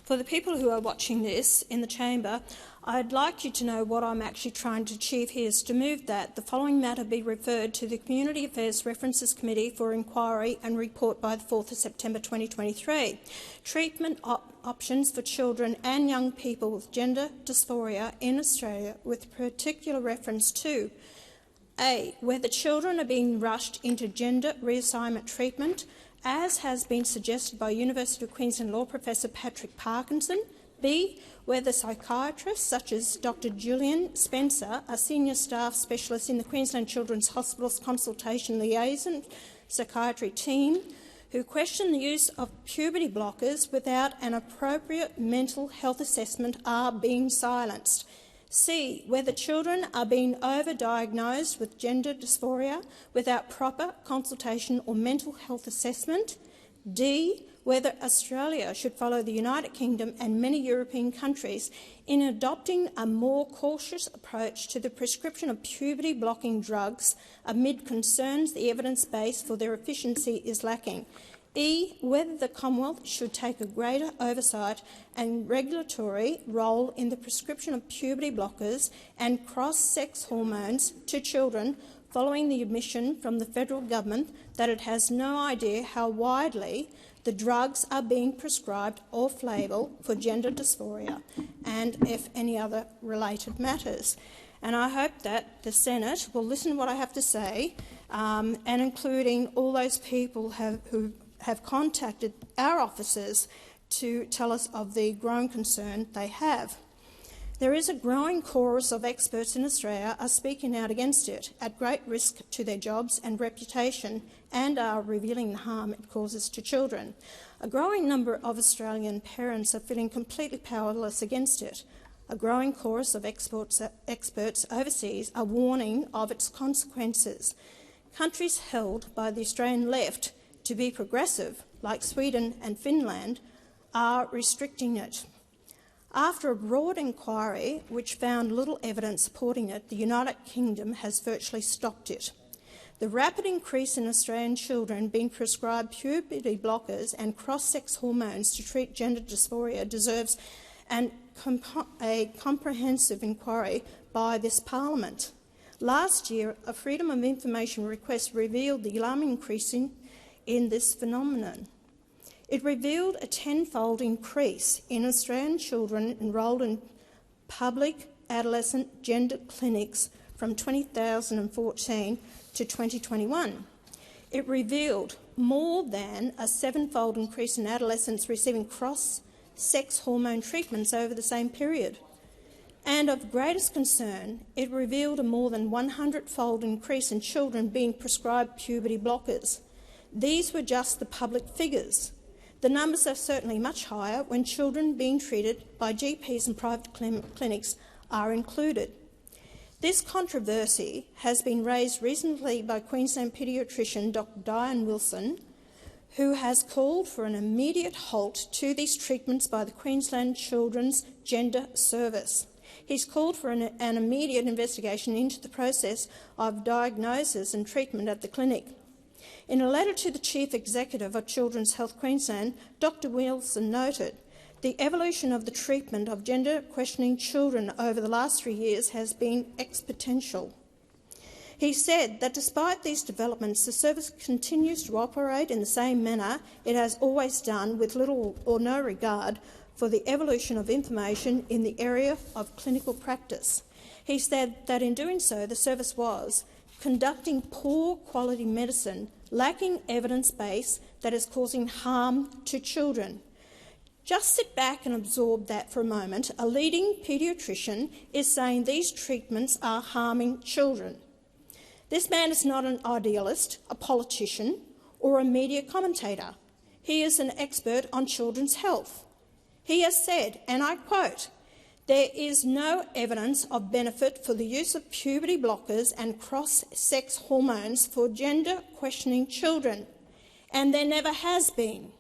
For the people who are watching this in the chamber, I'd like you to know what I'm actually trying to achieve here is to move that the following matter be referred to the Community Affairs References Committee for inquiry and report by the 4th of September 2023. Treatment options for children and young people with gender dysphoria in Australia, with particular reference to A. Whether children are being rushed into gender reassignment treatment, as has been suggested by University of Queensland Law Professor Patrick Parkinson. B. Whether psychiatrists such as Dr Julian Spencer, a senior staff specialist in the Queensland Children's Hospital's Consultation Liaison Psychiatry team, who question the use of puberty blockers without an appropriate mental health assessment, are being silenced. C. Whether children are being overdiagnosed with gender dysphoria without proper consultation or mental health assessment. D. Whether Australia should follow the United Kingdom and many European countries in adopting a more cautious approach to the prescription of puberty-blocking drugs amid concerns the evidence base for their efficiency is lacking. E. Whether the Commonwealth should take a greater oversight and regulatory role in the prescription of puberty blockers and cross-sex hormones to children, following the admission from the federal government that it has no idea how widely the drugs are being prescribed off-label for gender dysphoria and if any other related matters. And I hope that the Senate will listen to what I have to say, and including all those people who have contacted our officers to tell us of the growing concern they have. There is a growing chorus of experts in Australia are speaking out against it, at great risk to their jobs and reputation, and are revealing the harm it causes to children. A growing number of Australian parents are feeling completely powerless against it. A growing chorus of experts overseas are warning of its consequences. Countries held by the Australian left to be progressive, like Sweden and Finland, are restricting it. After a broad inquiry which found little evidence supporting it, the United Kingdom has virtually stopped it. The rapid increase in Australian children being prescribed puberty blockers and cross-sex hormones to treat gender dysphoria deserves a comprehensive inquiry by this Parliament. Last year, a Freedom of Information request revealed the alarming increase in this phenomenon. It revealed a tenfold increase in Australian children enrolled in public adolescent gender clinics from 2014 to 2021. It revealed more than a sevenfold increase in adolescents receiving cross-sex hormone treatments over the same period. And of greatest concern, it revealed a more than 100-fold increase in children being prescribed puberty blockers. These were just the public figures. The numbers are certainly much higher when children being treated by GPs and private clinics are included. This controversy has been raised recently by Queensland paediatrician Dr Diane Wilson, who has called for an immediate halt to these treatments by the Queensland Children's Gender Service. He's called for an immediate investigation into the process of diagnosis and treatment at the clinic. In a letter to the Chief Executive of Children's Health Queensland, Dr Wilson noted, "The evolution of the treatment of gender-questioning children over the last 3 years has been exponential." He said that despite these developments, the service continues to operate in the same manner it has always done, with little or no regard for the evolution of information in the area of clinical practice. He said that in doing so, the service was conducting poor quality medicine, lacking evidence base that is causing harm to children. Just sit back and absorb that for a moment. A leading paediatrician is saying these treatments are harming children. This man is not an idealist, a politician, or a media commentator. He is an expert on children's health. He has said, and I quote, "There is no evidence of benefit for the use of puberty blockers and cross-sex hormones for gender-questioning children, and there never has been."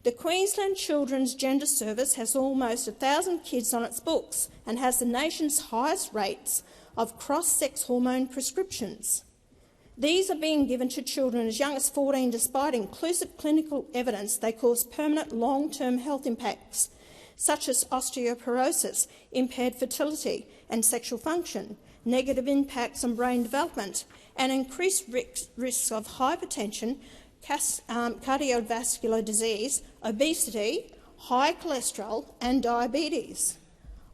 The Queensland Children's Gender Service has almost 1,000 kids on its books and has the nation's highest rates of cross-sex hormone prescriptions. These are being given to children as young as 14 despite inclusive clinical evidence they cause permanent long-term health impacts, such as osteoporosis, impaired fertility and sexual function, negative impacts on brain development, and increased risks of hypertension, cardiovascular disease, obesity, high cholesterol and diabetes.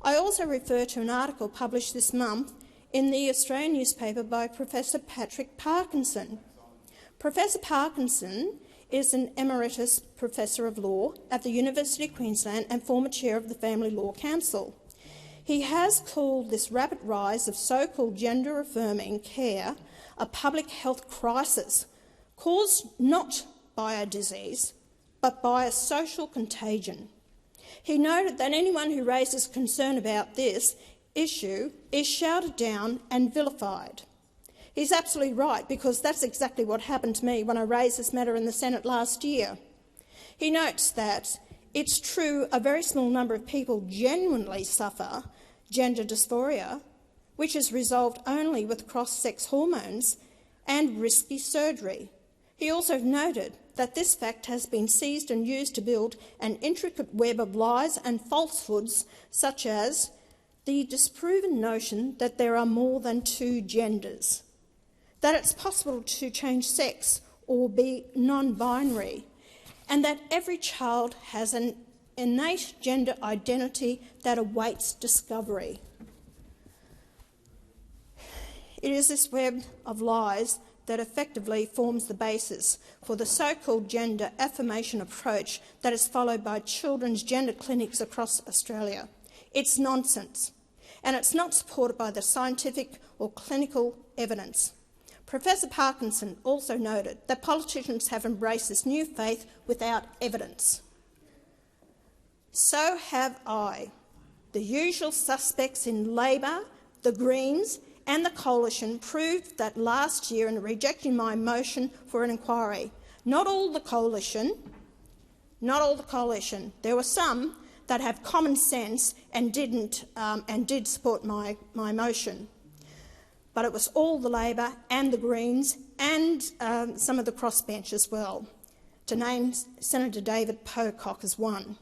I also refer to an article published this month in the Australian newspaper by Professor Patrick Parkinson. Professor Parkinson is an emeritus professor of law at the University of Queensland and former chair of the Family Law Council. He has called this rapid rise of so-called gender-affirming care a public health crisis caused not by a disease but by a social contagion. He noted that anyone who raises concern about this issue is shouted down and vilified. He's absolutely right, because that's exactly what happened to me when I raised this matter in the Senate last year. He notes that it's true a very small number of people genuinely suffer gender dysphoria, which is resolved only with cross-sex hormones and risky surgery. He also noted that this fact has been seized and used to build an intricate web of lies and falsehoods, such as the disproven notion that there are more than two genders, that it's possible to change sex or be non-binary, and that every child has an innate gender identity that awaits discovery. It is this web of lies that effectively forms the basis for the so-called gender affirmation approach that is followed by children's gender clinics across Australia. It's nonsense, and it's not supported by the scientific or clinical evidence. Professor Parkinson also noted that politicians have embraced this new faith without evidence. So have I. The usual suspects in Labor, the Greens and the Coalition proved that last year in rejecting my motion for an inquiry. Not all the Coalition. There were some that have common sense and did support my motion. But it was all the Labor and the Greens and some of the crossbench as well, to name Senator David Pocock as one.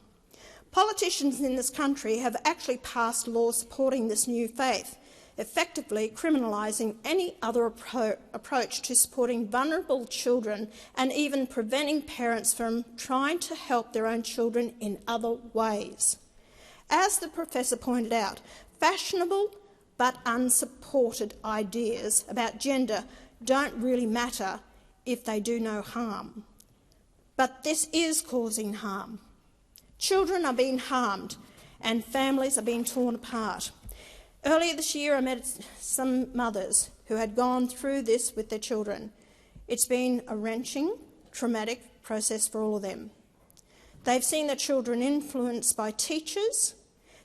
Politicians in this country have actually passed laws supporting this new faith, effectively criminalising any other approach to supporting vulnerable children and even preventing parents from trying to help their own children in other ways. As the professor pointed out, fashionable but unsupported ideas about gender don't really matter if they do no harm. But this is causing harm. Children are being harmed and families are being torn apart. Earlier this year, I met some mothers who had gone through this with their children. It's been a wrenching, traumatic process for all of them. They've seen their children influenced by teachers,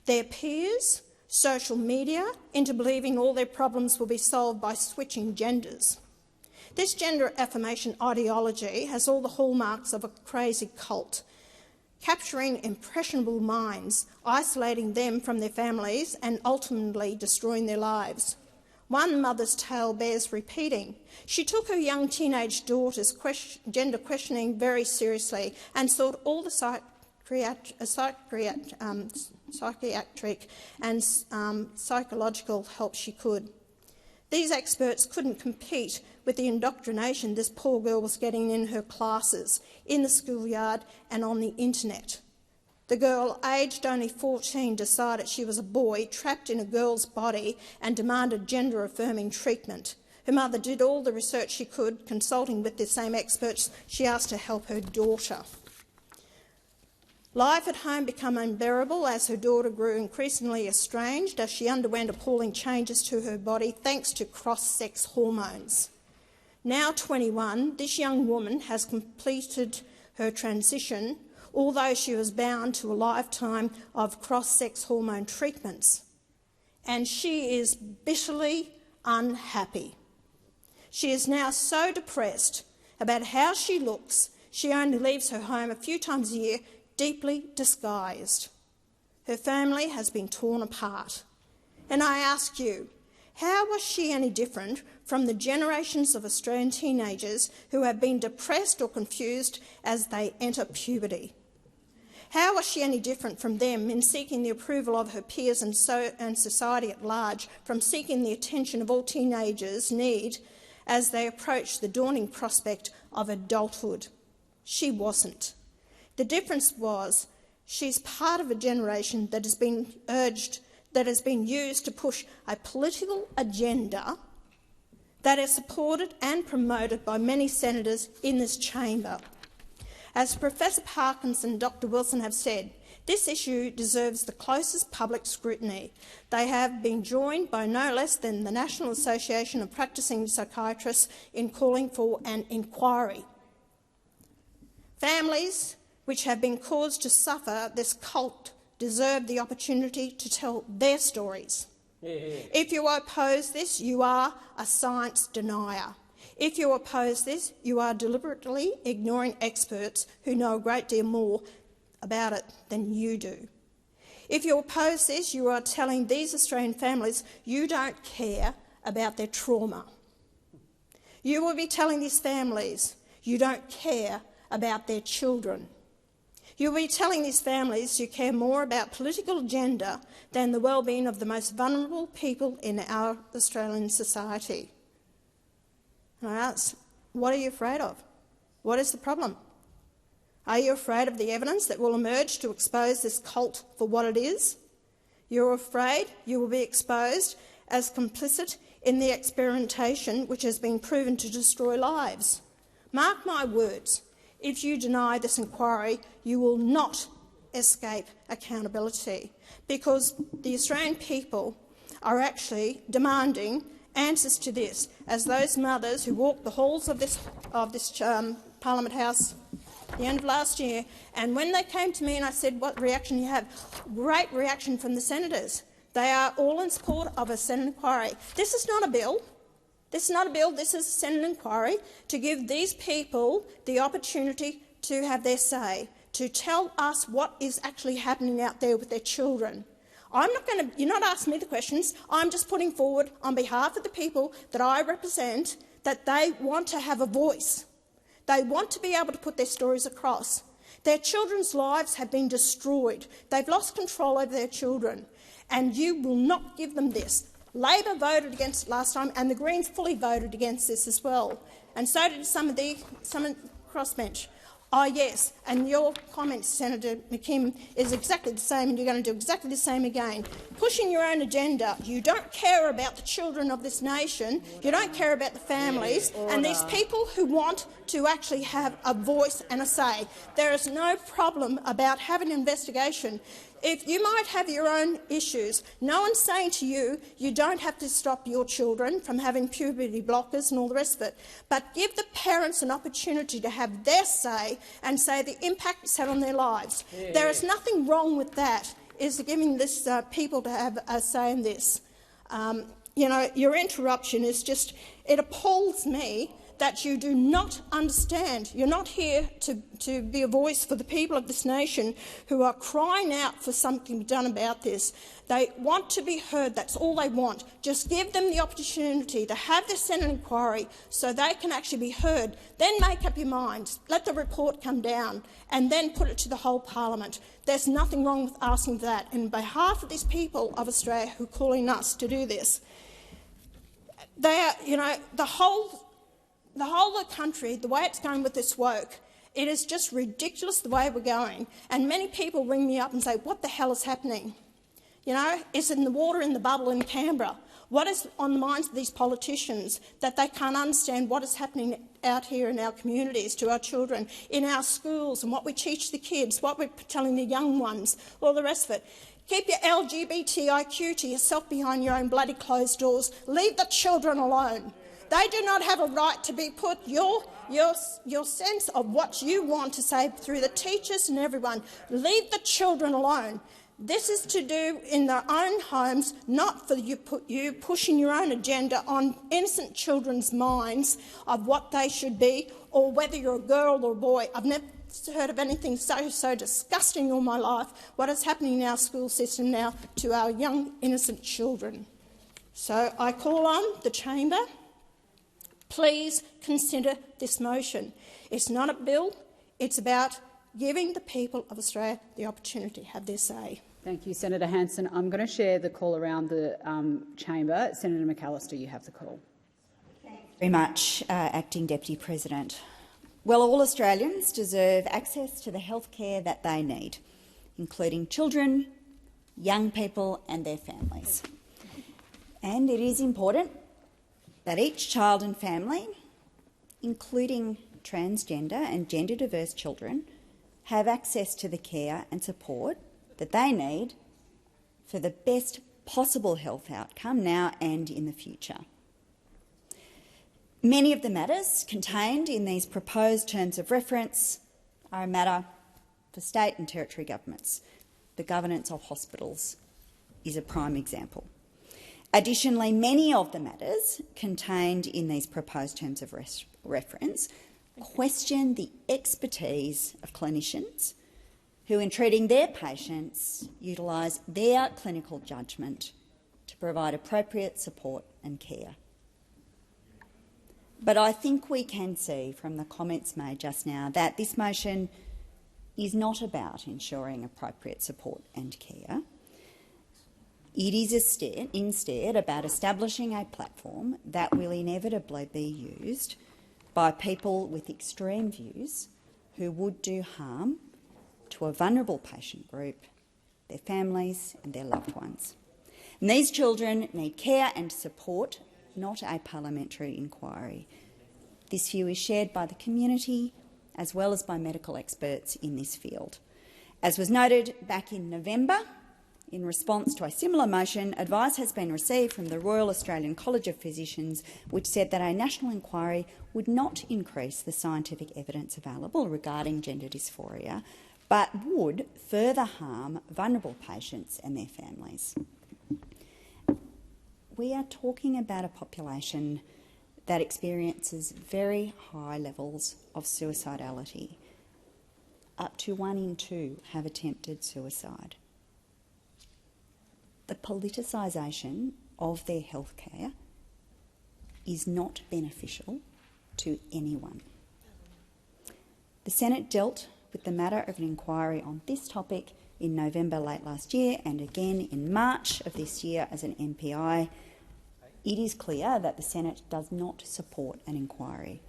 their peers, social media, into believing all their problems will be solved by switching genders. This gender affirmation ideology has all the hallmarks of a crazy cult, capturing impressionable minds, isolating them from their families and ultimately destroying their lives. One mother's tale bears repeating. She took her young teenage daughter's gender questioning very seriously and sought all the psychiatric and psychological help she could. These experts couldn't compete with the indoctrination this poor girl was getting in her classes, in the schoolyard and on the internet. The girl, aged only 14, decided she was a boy trapped in a girl's body and demanded gender-affirming treatment. Her mother did all the research she could, consulting with the same experts she asked to help her daughter. Life at home became unbearable as her daughter grew increasingly estranged as she underwent appalling changes to her body thanks to cross-sex hormones. Now 21, this young woman has completed her transition, although she was bound to a lifetime of cross-sex hormone treatments. And she is bitterly unhappy. She is now so depressed about how she looks, she only leaves her home a few times a year, deeply disguised. Her family has been torn apart. And I ask you, How was she any different from the generations of Australian teenagers who have been depressed or confused as they enter puberty? How was she any different from them in seeking the approval of her peers and society at large, from seeking the attention of all teenagers need as they approach the dawning prospect of adulthood? She wasn't. The difference was she's part of a generation that has been used to push a political agenda that is supported and promoted by many senators in this chamber. As Professor Parkinson and Dr Wilson have said, this issue deserves the closest public scrutiny. They have been joined by no less than the National Association of Practising Psychiatrists in calling for an inquiry. Families which have been caused to suffer this cult deserve the opportunity to tell their stories. If you oppose this, you are a science denier. If you oppose this, you are deliberately ignoring experts who know a great deal more about it than you do. If you oppose this, you are telling these Australian families you don't care about their trauma. You will be telling these families you don't care about their children. You'll be telling these families you care more about political agenda than the well-being of the most vulnerable people in our Australian society. And I ask, what are you afraid of? What is the problem? Are you afraid of the evidence that will emerge to expose this cult for what it is? You're afraid you will be exposed as complicit in the experimentation which has been proven to destroy lives. Mark my words, if you deny this inquiry, you will not escape accountability, because the Australian people are actually demanding answers to this, as those mothers who walked the halls of this Parliament House at the end of last year, and when they came to me and I said, what reaction you have? Great reaction from the senators. They are all in support of a Senate inquiry. This is not a bill. This is not a bill, this is a Senate inquiry to give these people the opportunity to have their say, to tell us what is actually happening out there with their children. You're not asking me the questions. I'm just putting forward on behalf of the people that I represent that they want to have a voice. They want to be able to put their stories across. Their children's lives have been destroyed. They've lost control over their children, and you will not give them this. Labor voted against it last time, and the Greens fully voted against this as well, and so did some of the crossbench. Oh yes, and your comment, Senator McKim, is exactly the same, and you're going to do exactly the same again. Pushing your own agenda. You don't care about the children of this nation, you don't care about the families, and these people who want to actually have a voice and a say. There is no problem about having an investigation. If you might have your own issues, no one's saying to you you don't have to stop your children from having puberty blockers and all the rest of it, but give the parents an opportunity to have their say and say the impact it's had on their lives. There is nothing wrong with that, is giving this people to have a say in this. You know, your interruption is just, it appalls me that you do not understand. You're not here to be a voice for the people of this nation who are crying out for something to be done about this. They want to be heard. That's all they want. Just give them the opportunity to have this Senate inquiry so they can actually be heard. Then make up your mind. Let the report come down and then put it to the whole Parliament. There's nothing wrong with asking for that. And on behalf of these people of Australia who are calling us to do this, they are, you know, the whole of the country, the way it's going with this woke, it is just ridiculous the way we're going. And many people ring me up and say, what the hell is happening? You know, is it in the water in the bubble in Canberra? What is on the minds of these politicians that they can't understand what is happening out here in our communities, to our children, in our schools, and what we teach the kids, what we're telling the young ones, all the rest of it? Keep your LGBTIQ to yourself behind your own bloody closed doors. Leave the children alone. They do not have a right to be put your sense of what you want to say through the teachers and everyone. Leave the children alone. This is to do in their own homes, not for you pushing your own agenda on innocent children's minds of what they should be, or whether you're a girl or a boy. I've never heard of anything so disgusting all my life, what is happening in our school system now to our young, innocent children. So I call on the chamber, please consider this motion. It's not a bill, it's about giving the people of Australia the opportunity to have their say. Thank you, Senator Hanson. I'm going to share the call around the chamber. Senator McAllister, you have the call. Thank you very much, Acting Deputy President. Well, all Australians deserve access to the health care that they need, including children, young people and their families. And it is important that each child and family, including transgender and gender-diverse children, have access to the care and support that they need for the best possible health outcome now and in the future. Many of the matters contained in these proposed terms of reference are a matter for state and territory governments. The governance of hospitals is a prime example. Additionally, many of the matters contained in these proposed terms of reference question the expertise of clinicians who, in treating their patients, utilise their clinical judgment to provide appropriate support and care. But I think we can see from the comments made just now that this motion is not about ensuring appropriate support and care. It is instead about establishing a platform that will inevitably be used by people with extreme views who would do harm to a vulnerable patient group, their families and their loved ones. And these children need care and support, not a parliamentary inquiry. This view is shared by the community as well as by medical experts in this field. As was noted back in November, in response to a similar motion, advice has been received from the Royal Australian College of Physicians, which said that a national inquiry would not increase the scientific evidence available regarding gender dysphoria, but would further harm vulnerable patients and their families. We are talking about a population that experiences very high levels of suicidality. Up to 1 in 2 have attempted suicide. The politicisation of their healthcare is not beneficial to anyone. The Senate dealt with the matter of an inquiry on this topic in November late last year and again in March of this year as an MPI. It is clear that the Senate does not support an inquiry.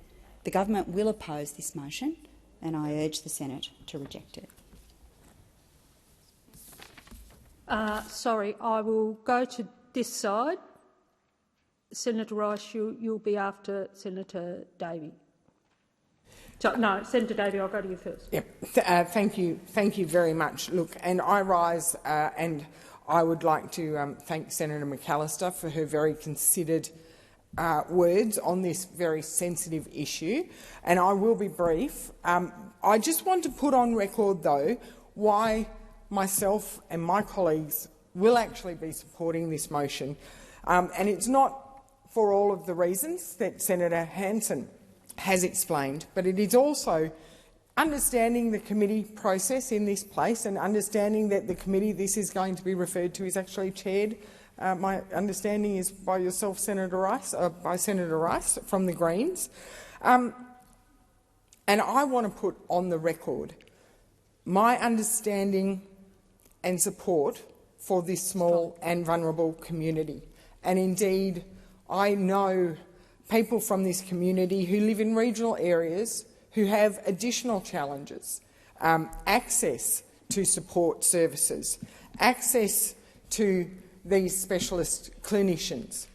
The government will oppose this motion and I urge the Senate to reject it. Sorry, I will go to this side. Senator Rice, you'll be after Senator Davey. So, no, Senator Davey, I'll go to you first. Yep. Thank you very much. Look, and I rise and I would like to thank Senator McAllister for her very considered words on this very sensitive issue, and I will be brief. I just want to put on record, though, why myself and my colleagues will actually be supporting this motion, and it's not for all of the reasons that Senator Hanson has explained, but it is also understanding the committee process in this place and understanding that the committee this is going to be referred to is actually chaired, my understanding is by yourself, Senator Rice, by Senator Rice from the Greens. And I want to put on the record my understanding and support for this small and vulnerable community. And indeed, I know people from this community who live in regional areas who have additional challenges, access to support services, access to these specialist clinicians.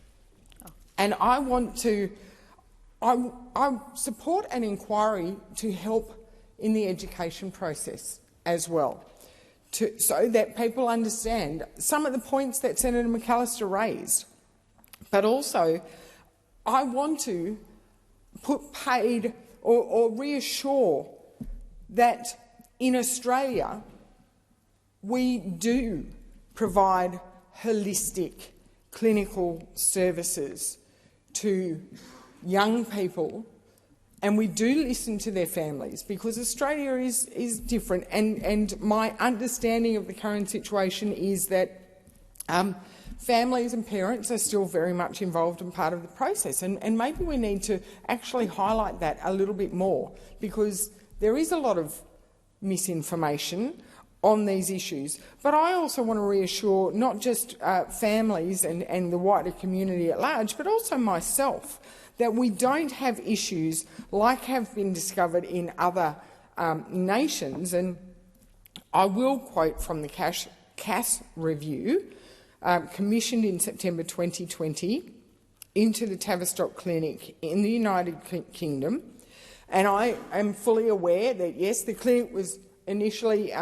And I support an inquiry to help in the education process as well, so that people understand some of the points that Senator McAllister raised. But also, I want to put paid or reassure that in Australia we do provide holistic clinical services to young people, and we do listen to their families, because Australia is different. And my understanding of the current situation is that families and parents are still very much involved and part of the process, and maybe we need to actually highlight that a little bit more, because there is a lot of misinformation on these issues. But I also want to reassure not just families and the wider community at large, but also myself, that we don't have issues like have been discovered in other nations. And I will quote from the Cass review commissioned in September 2020 into the Tavistock Clinic in the United Kingdom. And I am fully aware that, yes, the clinic was initially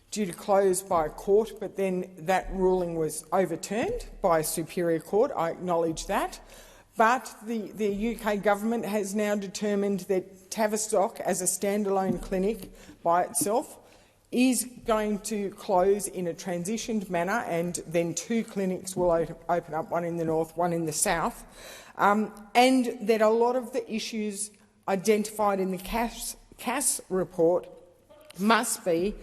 due to close by a court, but then that ruling was overturned by a superior court. I acknowledge that. But the UK government has now determined that Tavistock, as a standalone clinic by itself, is going to close in a transitioned manner, and then 2 clinics will open up, one in the north, one in the south, and that a lot of the issues identified in the Cass report must be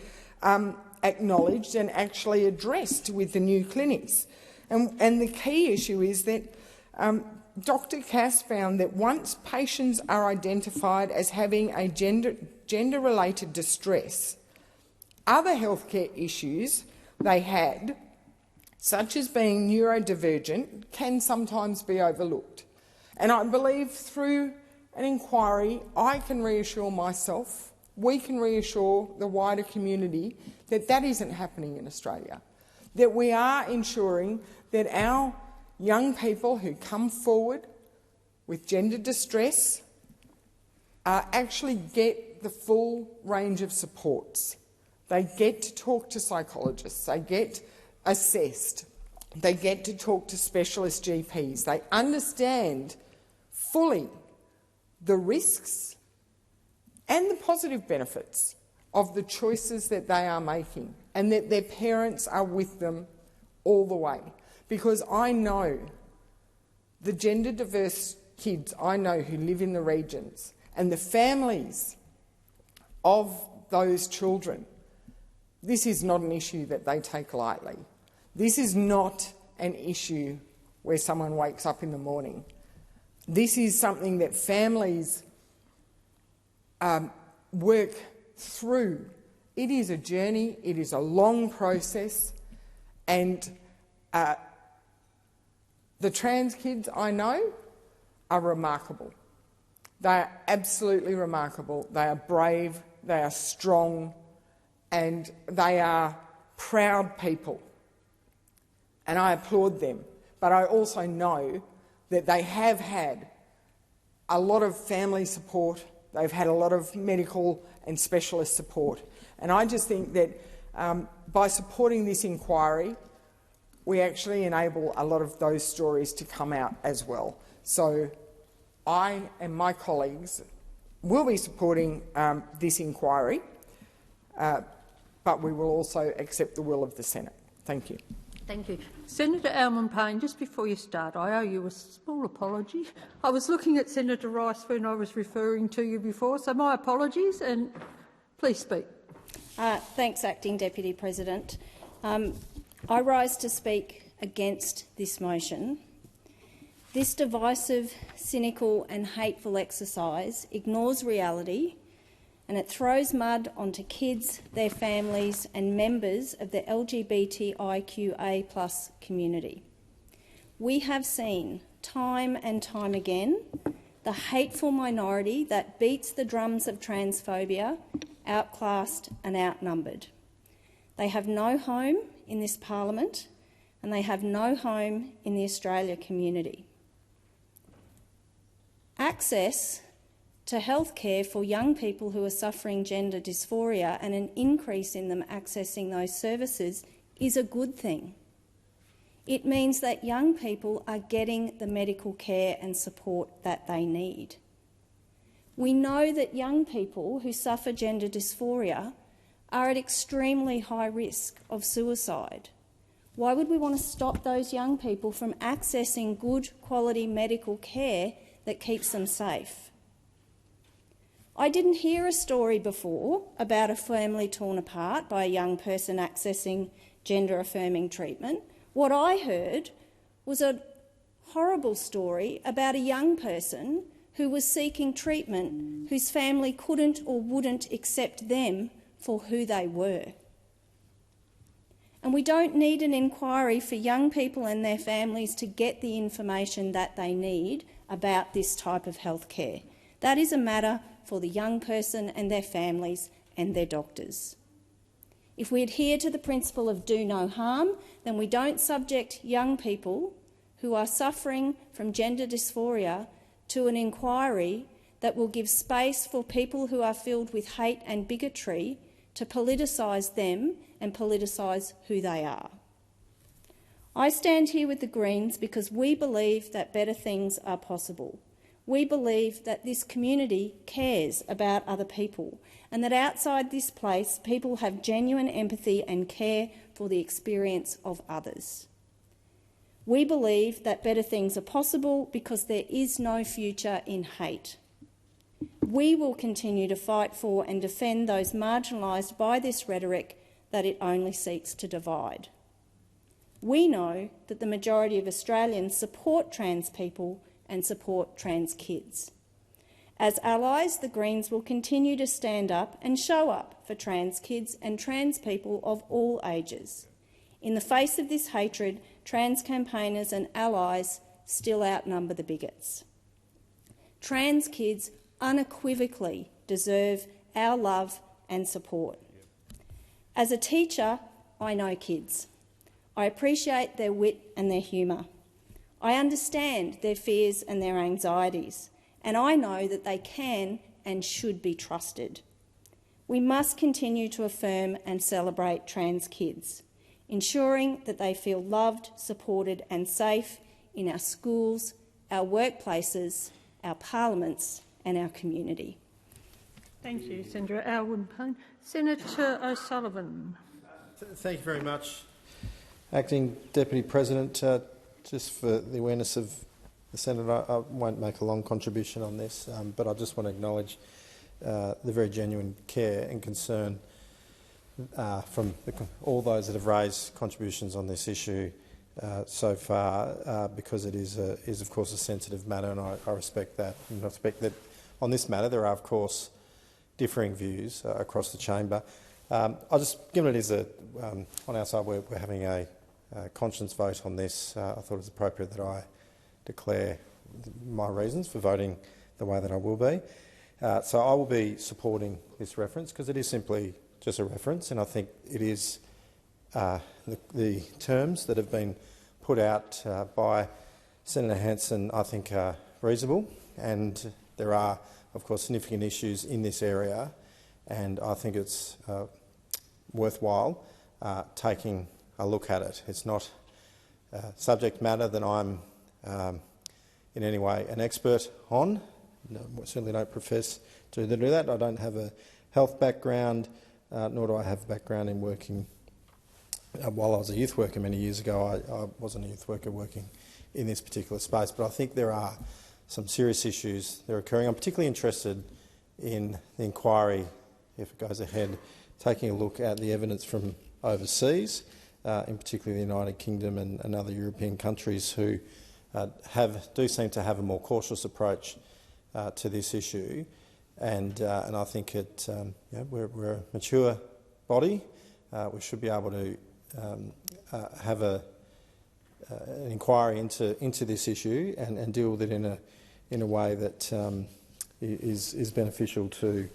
acknowledged and actually addressed with the new clinics. And the key issue is that Dr Cass found that once patients are identified as having a gender-related distress, other healthcare issues they had, such as being neurodivergent, can sometimes be overlooked. And I believe through an inquiry I can reassure myself, we can reassure the wider community that that isn't happening in Australia, that we are ensuring that our young people who come forward with gender distress actually get the full range of supports. They get to talk to psychologists, they get assessed, they get to talk to specialist GPs, they understand fully the risks and the positive benefits of the choices that they are making, and that their parents are with them all the way. Because I know the gender diverse kids I know who live in the regions and the families of those children. This is not an issue that they take lightly. This is not an issue where someone wakes up in the morning. This is something that families work through. It is a journey, it is a long process, and the trans kids I know are remarkable. They are absolutely remarkable. They are brave, they are strong, and they are proud people. And I applaud them. But I also know that they have had a lot of family support, they've had a lot of medical and specialist support. And I just think that by supporting this inquiry, we actually enable a lot of those stories to come out as well. So I and my colleagues will be supporting this inquiry, but we will also accept the will of the Senate. Thank you. Thank you. Senator Alman-Payne, just before you start, I owe you a small apology. I was looking at Senator Rice when I was referring to you before, so my apologies, and please speak. Thanks, Acting Deputy President. I rise to speak against this motion. This divisive, cynical and hateful exercise ignores reality, and it throws mud onto kids, their families and members of the LGBTIQA+ community. We have seen time and time again the hateful minority that beats the drums of transphobia, outclassed and outnumbered. They have no home in this parliament, and they have no home in the Australia community. Access to healthcare for young people who are suffering gender dysphoria and an increase in them accessing those services is a good thing. It means that young people are getting the medical care and support that they need. We know that young people who suffer gender dysphoria are at extremely high risk of suicide. Why would we want to stop those young people from accessing good quality medical care that keeps them safe? I didn't hear a story before about a family torn apart by a young person accessing gender-affirming treatment, What I heard was a horrible story about a young person who was seeking treatment whose family couldn't or wouldn't accept them for who they were. And we don't need an inquiry for young people and their families to get the information that they need about this type of health care. That is a matter for the young person and their families and their doctors. If we adhere to the principle of do no harm, then we don't subject young people who are suffering from gender dysphoria to an inquiry that will give space for people who are filled with hate and bigotry to politicise them and politicise who they are. I stand here with the Greens because we believe that better things are possible. We believe that this community cares about other people and that outside this place people have genuine empathy and care for the experience of others. We believe that better things are possible because there is no future in hate. We will continue to fight for and defend those marginalised by this rhetoric that it only seeks to divide. We know that the majority of Australians support trans people and support trans kids. As allies, the Greens will continue to stand up and show up for trans kids and trans people of all ages. In the face of this hatred, trans campaigners and allies still outnumber the bigots. Trans kids unequivocally deserve our love and support. As a teacher, I know kids. I appreciate their wit and their humour. I understand their fears and their anxieties, and I know that they can and should be trusted. We must continue to affirm and celebrate trans kids, ensuring that they feel loved, supported and safe in our schools, our workplaces, our parliaments and our community. Thank you, Senator Alwyn-Payne. Senator O'Sullivan. Thank you very much, Acting Deputy President. Just for the awareness of the Senator, I won't make a long contribution on this, but I just want to acknowledge the very genuine care and concern from all those that have raised contributions on this issue so far, because it is of course a sensitive matter, and I respect that. And I respect that on this matter there are of course differing views across the chamber. I'll just, given it is on our side we're having a conscience vote on this, I thought it was appropriate that I declare my reasons for voting the way that I will be. So I will be supporting this reference because it is simply just a reference, and I think it is the terms that have been put out by Senator Hanson I think are reasonable, and there are of course significant issues in this area, and I think it's worthwhile taking a look at it. It's not subject matter that I'm in any way an expert on. No, I certainly don't profess to do that. I don't have a health background, nor do I have a background in working. While I was a youth worker many years ago, I wasn't a youth worker working in this particular space, but I think there are some serious issues that are occurring. I'm particularly interested in the inquiry, if it goes ahead, taking a look at the evidence from overseas, in particular the United Kingdom and other European countries who do seem to have a more cautious approach to this issue, and I think we're a mature body. We should be able to have an inquiry into this issue and deal with it in a way that is beneficial to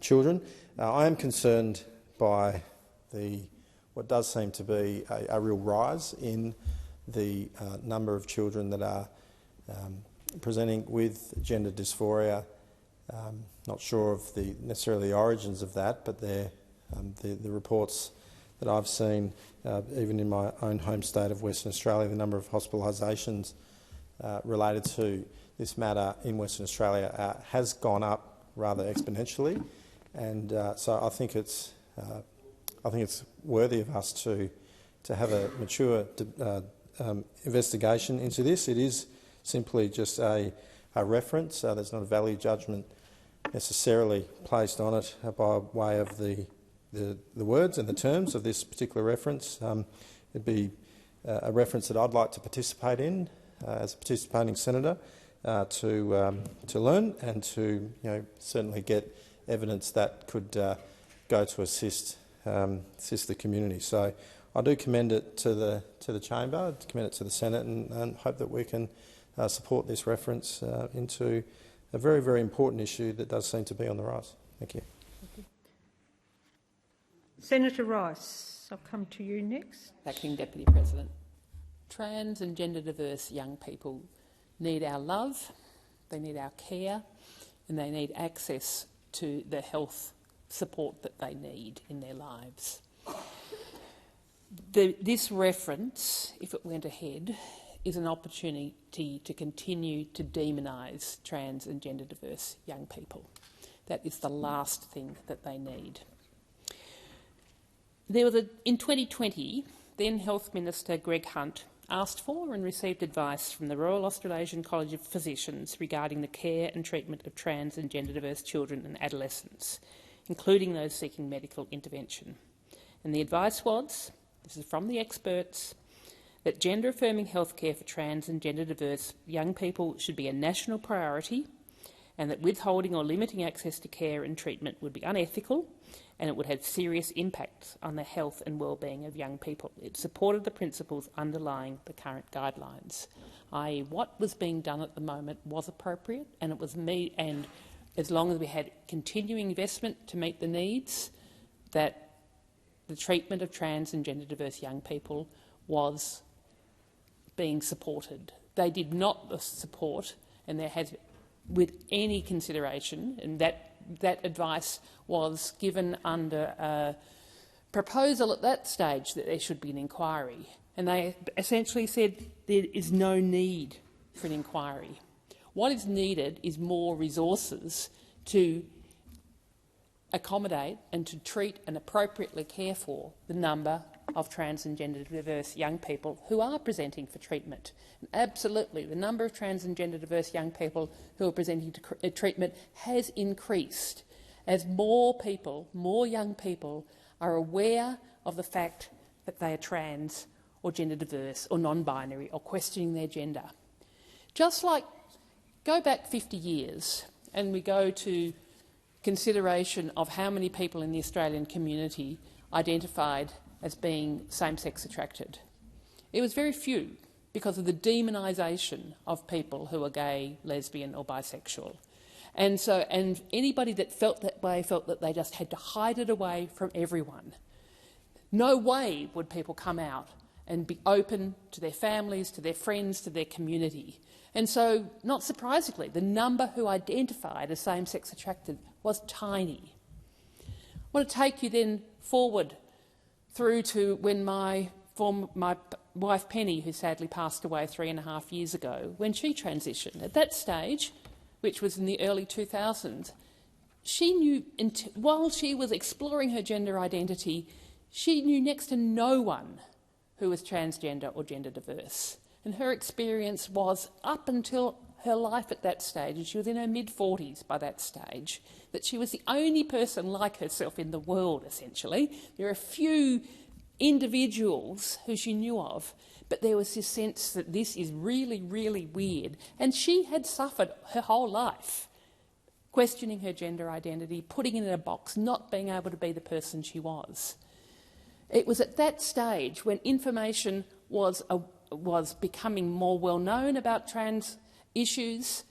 children. I am concerned by what does seem to be a real rise in the number of children that are presenting with gender dysphoria. Not sure of necessarily the origins of that, but the reports that I've seen, even in my own home state of Western Australia, the number of hospitalisations related to this matter in Western Australia has gone up rather exponentially, and so I think it's worthy of us to have a mature investigation into this. It is simply just a reference. There's not a value judgment necessarily placed on it by way of the words and the terms of this particular reference. it'd be a reference that I'd like to participate in as a participating senator to learn and to certainly get evidence that could go to assist the community. So I do commend it to the chamber, commend it to the Senate, and hope that we can support this reference into a very, very important issue that does seem to be on the rise. Thank you. Senator Rice, I'll come to you next. Acting Deputy President. Trans and gender diverse young people need our love, they need our care, and they need access to the health support that they need in their lives. This reference, if it went ahead, is an opportunity to continue to demonise trans and gender diverse young people. That is the last thing that they need. In 2020, then Health Minister Greg Hunt asked for and received advice from the Royal Australasian College of Physicians regarding the care and treatment of trans and gender diverse children and adolescents, including those seeking medical intervention. And the advice was, this is from the experts, that gender-affirming healthcare for trans and gender diverse young people should be a national priority, and that withholding or limiting access to care and treatment would be unethical, and it would have serious impacts on the health and well-being of young people. It supported the principles underlying the current guidelines, i.e. what was being done at the moment was appropriate, and it was and as long as we had continuing investment to meet the needs, that the treatment of trans and gender diverse young people was being supported. They did not support, and there has, with any consideration, and that advice was given under a proposal at that stage that there should be an inquiry. And they essentially said there is no need for an inquiry. What is needed is more resources to accommodate and to treat and appropriately care for the number of trans and gender diverse young people who are presenting for treatment. And absolutely, the number of trans and gender diverse young people who are presenting to treatment has increased as more young people are aware of the fact that they are trans or gender diverse or non-binary or questioning their gender. Just like, go back 50 years and we go to consideration of how many people in the Australian community identified as being same-sex attracted. It was very few because of the demonisation of people who are gay, lesbian or bisexual. And anybody that felt that way felt that they just had to hide it away from everyone. No way would people come out and be open to their families, to their friends, to their community. And so, not surprisingly, the number who identified as same-sex attracted was tiny. I want to take you then forward through to when my wife Penny, who sadly passed away 3.5 years ago, when she transitioned. At that stage, which was in the early 2000s, she knew, while she was exploring her gender identity, she knew next to no one who was transgender or gender diverse. And her experience was, up until her life at that stage, and she was in her mid-40s by that stage, that she was the only person like herself in the world, essentially. There are a few individuals who she knew of, but there was this sense that this is really, really weird. And she had suffered her whole life, questioning her gender identity, putting it in a box, not being able to be the person she was. It was at that stage when information was becoming more well-known about trans issues,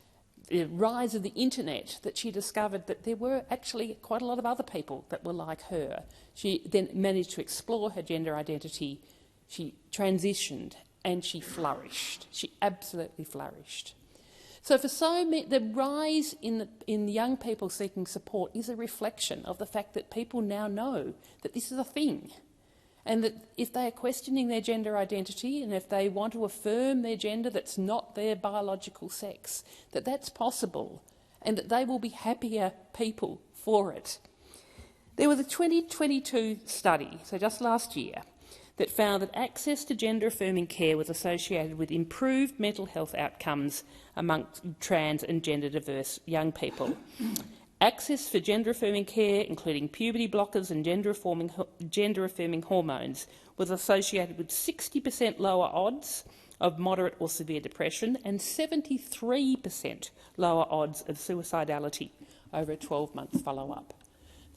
the rise of the internet, that she discovered that there were actually quite a lot of other people that were like her. She then managed to explore her gender identity, she transitioned, and she flourished. She absolutely flourished. So for so many, the rise in young people seeking support is a reflection of the fact that people now know that this is a thing, and that if they are questioning their gender identity and if they want to affirm their gender that's not their biological sex, that that's possible and that they will be happier people for it. There was a 2022 study, so just last year, that found that access to gender-affirming care was associated with improved mental health outcomes amongst trans and gender-diverse young people. Access for gender-affirming care, including puberty blockers and gender-affirming hormones, was associated with 60% lower odds of moderate or severe depression and 73% lower odds of suicidality over a 12-month follow-up.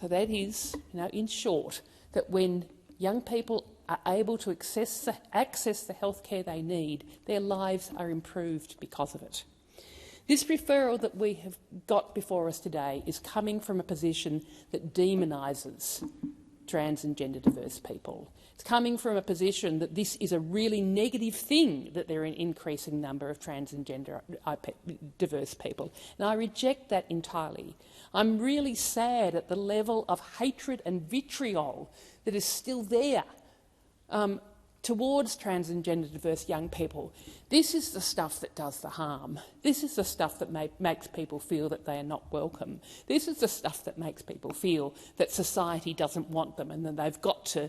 So that is, in short, that when young people are able to access the health care they need, their lives are improved because of it. This referral that we have got before us today is coming from a position that demonises trans and gender diverse people. It's coming from a position that this is a really negative thing, that there are an increasing number of trans and gender diverse people. And I reject that entirely. I'm really sad at the level of hatred and vitriol that is still there towards trans and gender diverse young people. This is the stuff that does the harm. This is the stuff that makes people feel that they are not welcome. This is the stuff that makes people feel that society doesn't want them and that they've got to,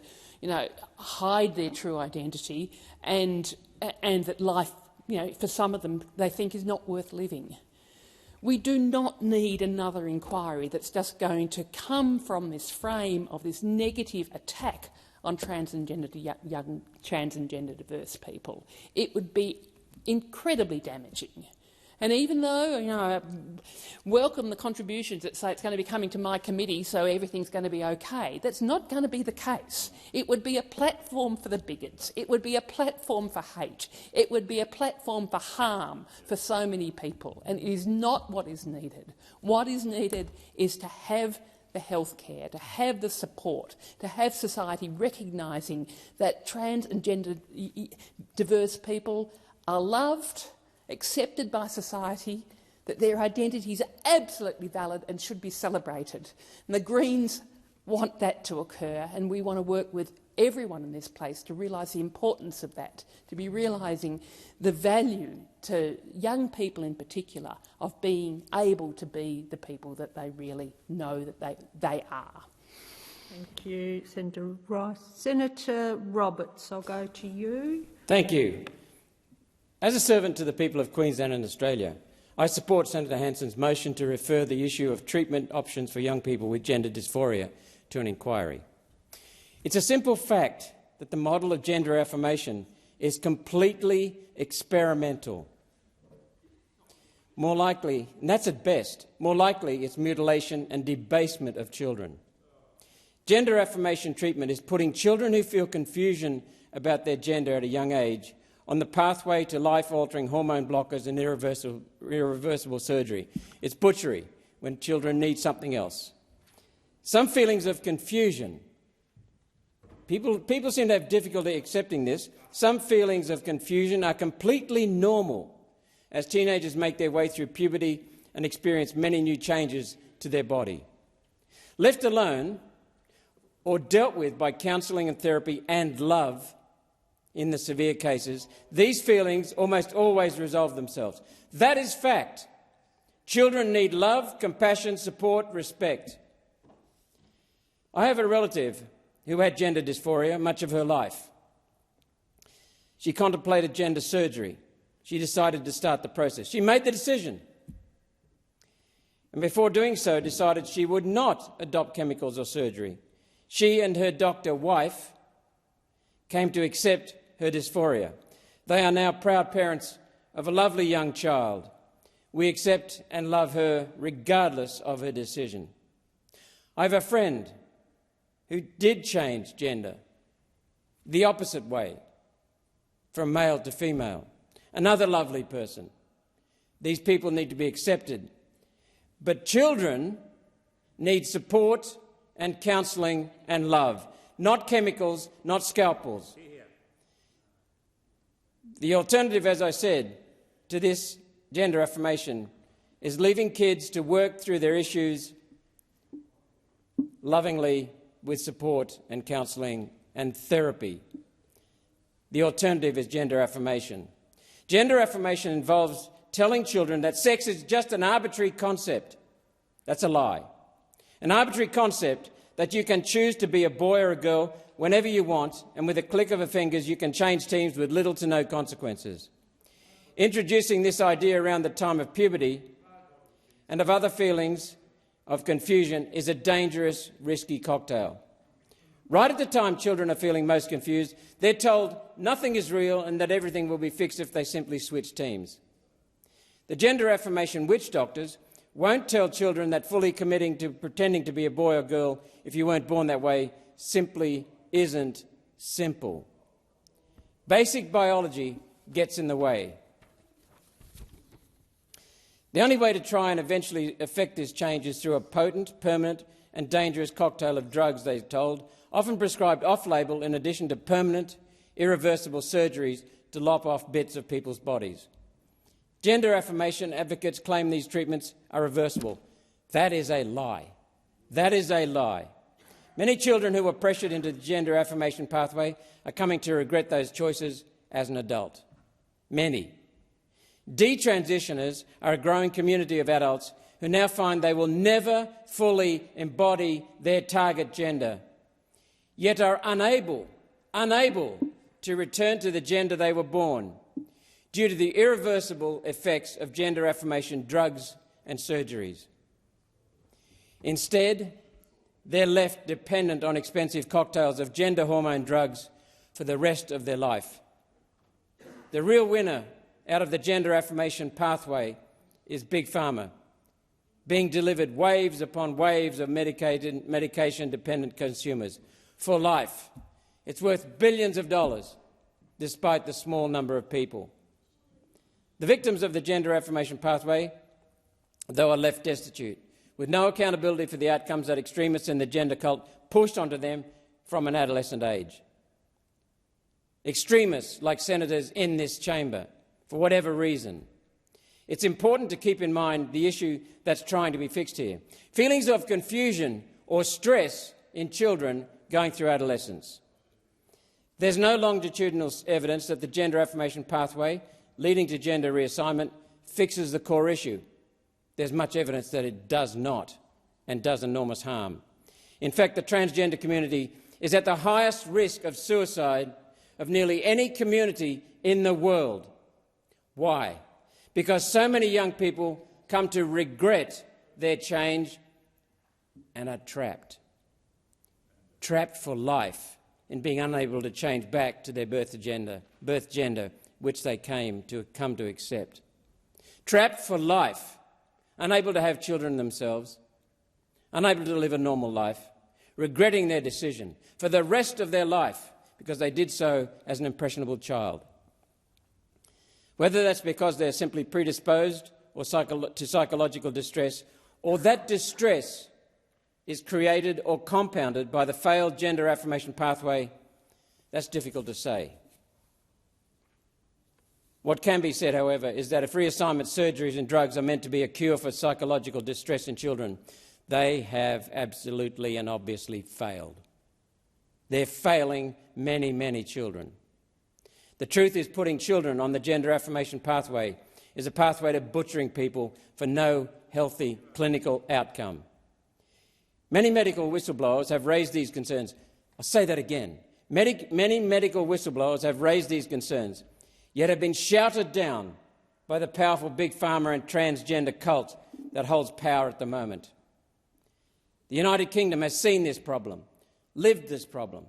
hide their true identity, and that life, for some of them, they think is not worth living. We do not need another inquiry that's just going to come from this frame of this negative attack on trans and gender diverse people. It would be incredibly damaging. And even though, I welcome the contributions that say it's going to be coming to my committee so everything's going to be okay, that's not going to be the case. It would be a platform for the bigots. It would be a platform for hate. It would be a platform for harm for so many people. And it is not what is needed. What is needed is to have the health care, to have the support, to have society recognising that trans and gender diverse people are loved, accepted by society, that their identities are absolutely valid and should be celebrated. And the Greens want that to occur, and we want to work with everyone in this place to realise the importance of that, to be realising the value to young people in particular of being able to be the people that they really know that they are. Thank you, Senator Rice. Senator Roberts, I'll go to you. Thank you. As a servant to the people of Queensland and Australia, I support Senator Hanson's motion to refer the issue of treatment options for young people with gender dysphoria to an inquiry. It's a simple fact that the model of gender affirmation is completely experimental. More likely, and that's at best, more likely it's mutilation and debasement of children. Gender affirmation treatment is putting children who feel confusion about their gender at a young age on the pathway to life-altering hormone blockers and irreversible surgery. It's butchery when children need something else. Some feelings of confusion. People seem to have difficulty accepting this. Some feelings of confusion are completely normal as teenagers make their way through puberty and experience many new changes to their body. Left alone or dealt with by counselling and therapy and love, in the severe cases, these feelings almost always resolve themselves. That is fact. Children need love, compassion, support, respect. I have a relative who had gender dysphoria much of her life. She contemplated gender surgery. She decided to start the process. She made the decision. And before doing so, decided she would not adopt chemicals or surgery. She and her doctor wife came to accept her dysphoria. They are now proud parents of a lovely young child. We accept and love her regardless of her decision. I have a friend who did change gender the opposite way, from male to female. Another lovely person. These people need to be accepted. But children need support and counselling and love, not chemicals, not scalpels. The alternative, as I said, to this gender affirmation is leaving kids to work through their issues lovingly with support and counselling and therapy. The alternative is gender affirmation. Gender affirmation involves telling children that sex is just an arbitrary concept. That's a lie. An arbitrary concept that you can choose to be a boy or a girl whenever you want, and with a click of a fingers you can change teams with little to no consequences. Introducing this idea around the time of puberty and of other feelings of confusion is a dangerous, risky cocktail. Right at the time children are feeling most confused, they're told nothing is real and that everything will be fixed if they simply switch teams. The gender affirmation witch doctors won't tell children that fully committing to pretending to be a boy or girl if you weren't born that way simply isn't simple. Basic biology gets in the way. The only way to try and eventually effect this change is through a potent, permanent and dangerous cocktail of drugs, they're told, often prescribed off-label in addition to permanent, irreversible surgeries to lop off bits of people's bodies. Gender affirmation advocates claim these treatments are reversible. That is a lie. That is a lie. Many children who were pressured into the gender affirmation pathway are coming to regret those choices as an adult. Many. Detransitioners are a growing community of adults who now find they will never fully embody their target gender, yet are unable to return to the gender they were born due to the irreversible effects of gender affirmation drugs and surgeries. Instead, they're left dependent on expensive cocktails of gender hormone drugs for the rest of their life. The real winner out of the gender affirmation pathway is Big Pharma, being delivered waves upon waves of medication-dependent consumers for life. It's worth billions of dollars, despite the small number of people. The victims of the gender affirmation pathway, though, are left destitute, with no accountability for the outcomes that extremists in the gender cult pushed onto them from an adolescent age. Extremists like senators in this chamber, for whatever reason. It's important to keep in mind the issue that's trying to be fixed here. Feelings of confusion or stress in children going through adolescence. There's no longitudinal evidence that the gender affirmation pathway leading to gender reassignment fixes the core issue. There's much evidence that it does not and does enormous harm. In fact, the transgender community is at the highest risk of suicide of nearly any community in the world. Why? Because so many young people come to regret their change and are trapped. Trapped for life in being unable to change back to their birth gender, which they come to accept. Trapped for life, unable to have children themselves, unable to live a normal life, regretting their decision for the rest of their life because they did so as an impressionable child. Whether that's because they're simply predisposed or to psychological distress, or that distress is created or compounded by the failed gender affirmation pathway, that's difficult to say. What can be said, however, is that if reassignment surgeries and drugs are meant to be a cure for psychological distress in children, they have absolutely and obviously failed. They're failing many, many children. The truth is, putting children on the gender affirmation pathway is a pathway to butchering people for no healthy clinical outcome. Many medical whistleblowers have raised these concerns. I'll say that again. Many medical whistleblowers have raised these concerns, yet have been shouted down by the powerful Big Pharma and transgender cult that holds power at the moment. The United Kingdom has seen this problem, lived this problem,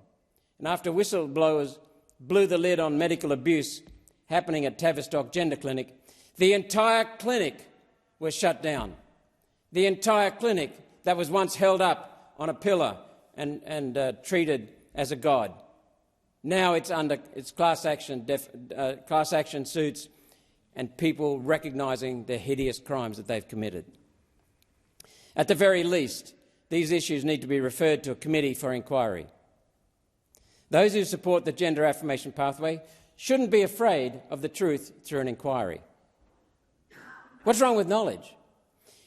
and after whistleblowers blew the lid on medical abuse happening at Tavistock Gender Clinic, the entire clinic was shut down. The entire clinic that was once held up on a pillar and treated as a god. Now it's under class action suits and people recognising the hideous crimes that they've committed. At the very least, these issues need to be referred to a committee for inquiry. Those who support the gender affirmation pathway shouldn't be afraid of the truth through an inquiry. What's wrong with knowledge?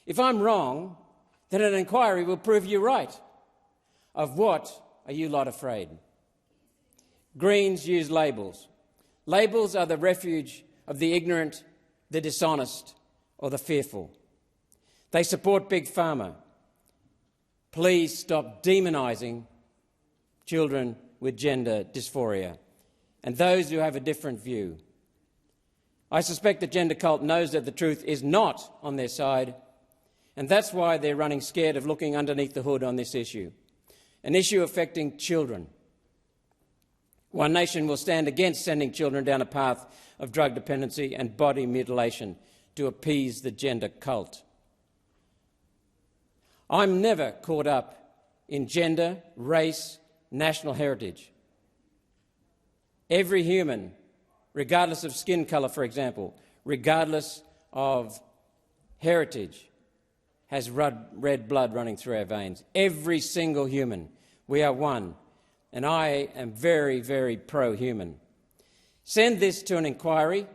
If I'm wrong, then an inquiry will prove you right. Of what are you lot afraid? Greens use labels. Labels are the refuge of the ignorant, the dishonest, or the fearful. They support Big Pharma. Please stop demonising children with gender dysphoria and those who have a different view. I suspect the gender cult knows that the truth is not on their side, And that's why they're running scared of looking underneath the hood on this issue, an issue affecting children. One Nation will stand against sending children down a path of drug dependency and body mutilation to appease the gender cult. I'm never caught up in gender, race, national heritage. Every human, regardless of skin colour, for example, regardless of heritage, has red blood running through our veins. Every single human. We are one. And I am very, very pro-human. Send this to an inquiry.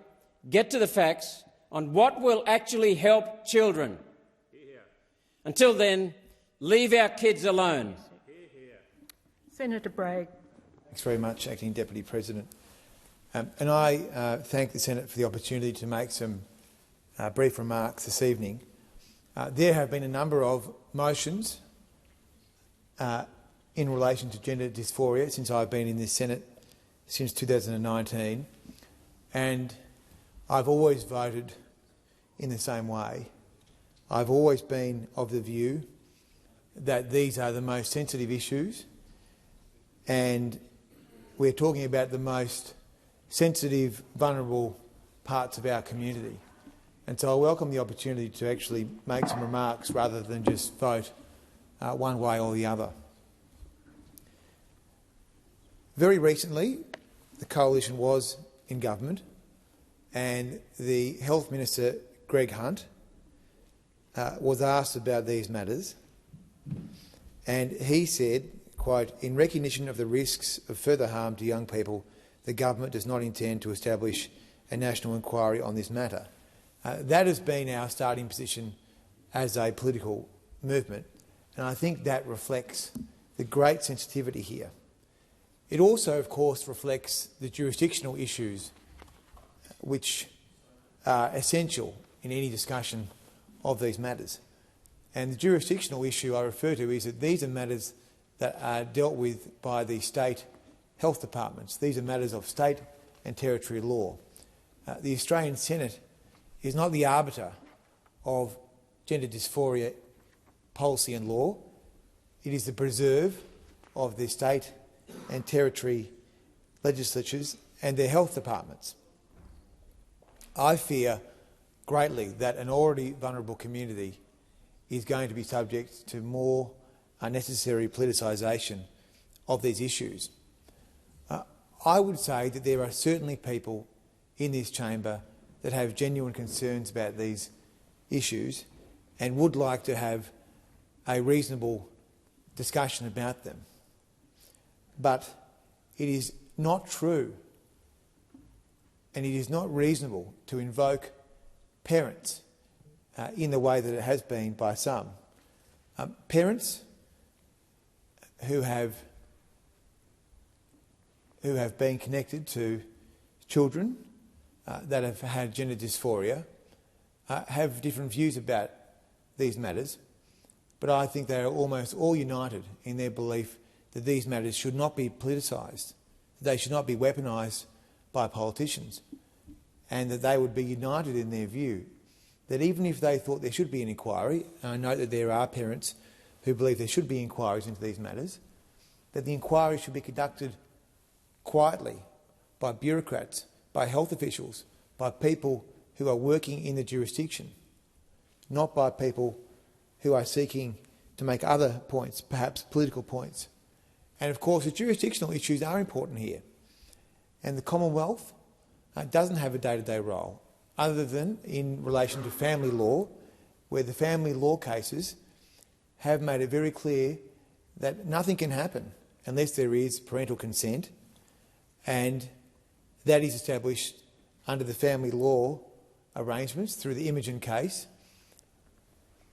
Get to the facts on what will actually help children. Until then, leave our kids alone. Senator Bragg. Thanks very much, Acting Deputy President. And I thank the Senate for the opportunity to make some brief remarks this evening. There have been a number of motions in relation to gender dysphoria since I've been in this Senate since 2019, and I've always voted in the same way. I've always been of the view that these are the most sensitive issues, and we're talking about the most sensitive, vulnerable parts of our community. And so I welcome the opportunity to actually make some remarks rather than just vote one way or the other. Very recently, the Coalition was in government, and the Health Minister, Greg Hunt, was asked about these matters, and he said, quote, "In recognition of the risks of further harm to young people, the government does not intend to establish a national inquiry on this matter." That has been our starting position as a political movement, and I think that reflects the great sensitivity here. It also, of course, reflects the jurisdictional issues which are essential in any discussion of these matters. And the jurisdictional issue I refer to is that these are matters that are dealt with by the state health departments. These are matters of state and territory law. The Australian Senate is not the arbiter of gender dysphoria policy and law. It is the preserve of the state and territory legislatures and their health departments. I fear greatly that an already vulnerable community is going to be subject to more unnecessary politicisation of these issues. I would say that there are certainly people in this chamber that have genuine concerns about these issues and would like to have a reasonable discussion about them. But it is not true and it is not reasonable to invoke parents in the way that it has been by some. Parents who have been connected to children that have had gender dysphoria have different views about these matters, but I think they are almost all united in their belief that these matters should not be politicised, they should not be weaponised by politicians, and that they would be united in their view that even if they thought there should be an inquiry, and I know that there are parents who believe there should be inquiries into these matters, that the inquiry should be conducted quietly by bureaucrats, by health officials, by people who are working in the jurisdiction, not by people who are seeking to make other points, perhaps political points. And of course the jurisdictional issues are important here. And the Commonwealth doesn't have a day-to-day role, other than in relation to family law, where the family law cases have made it very clear that nothing can happen unless there is parental consent, and that is established under the family law arrangements through the Imogen case.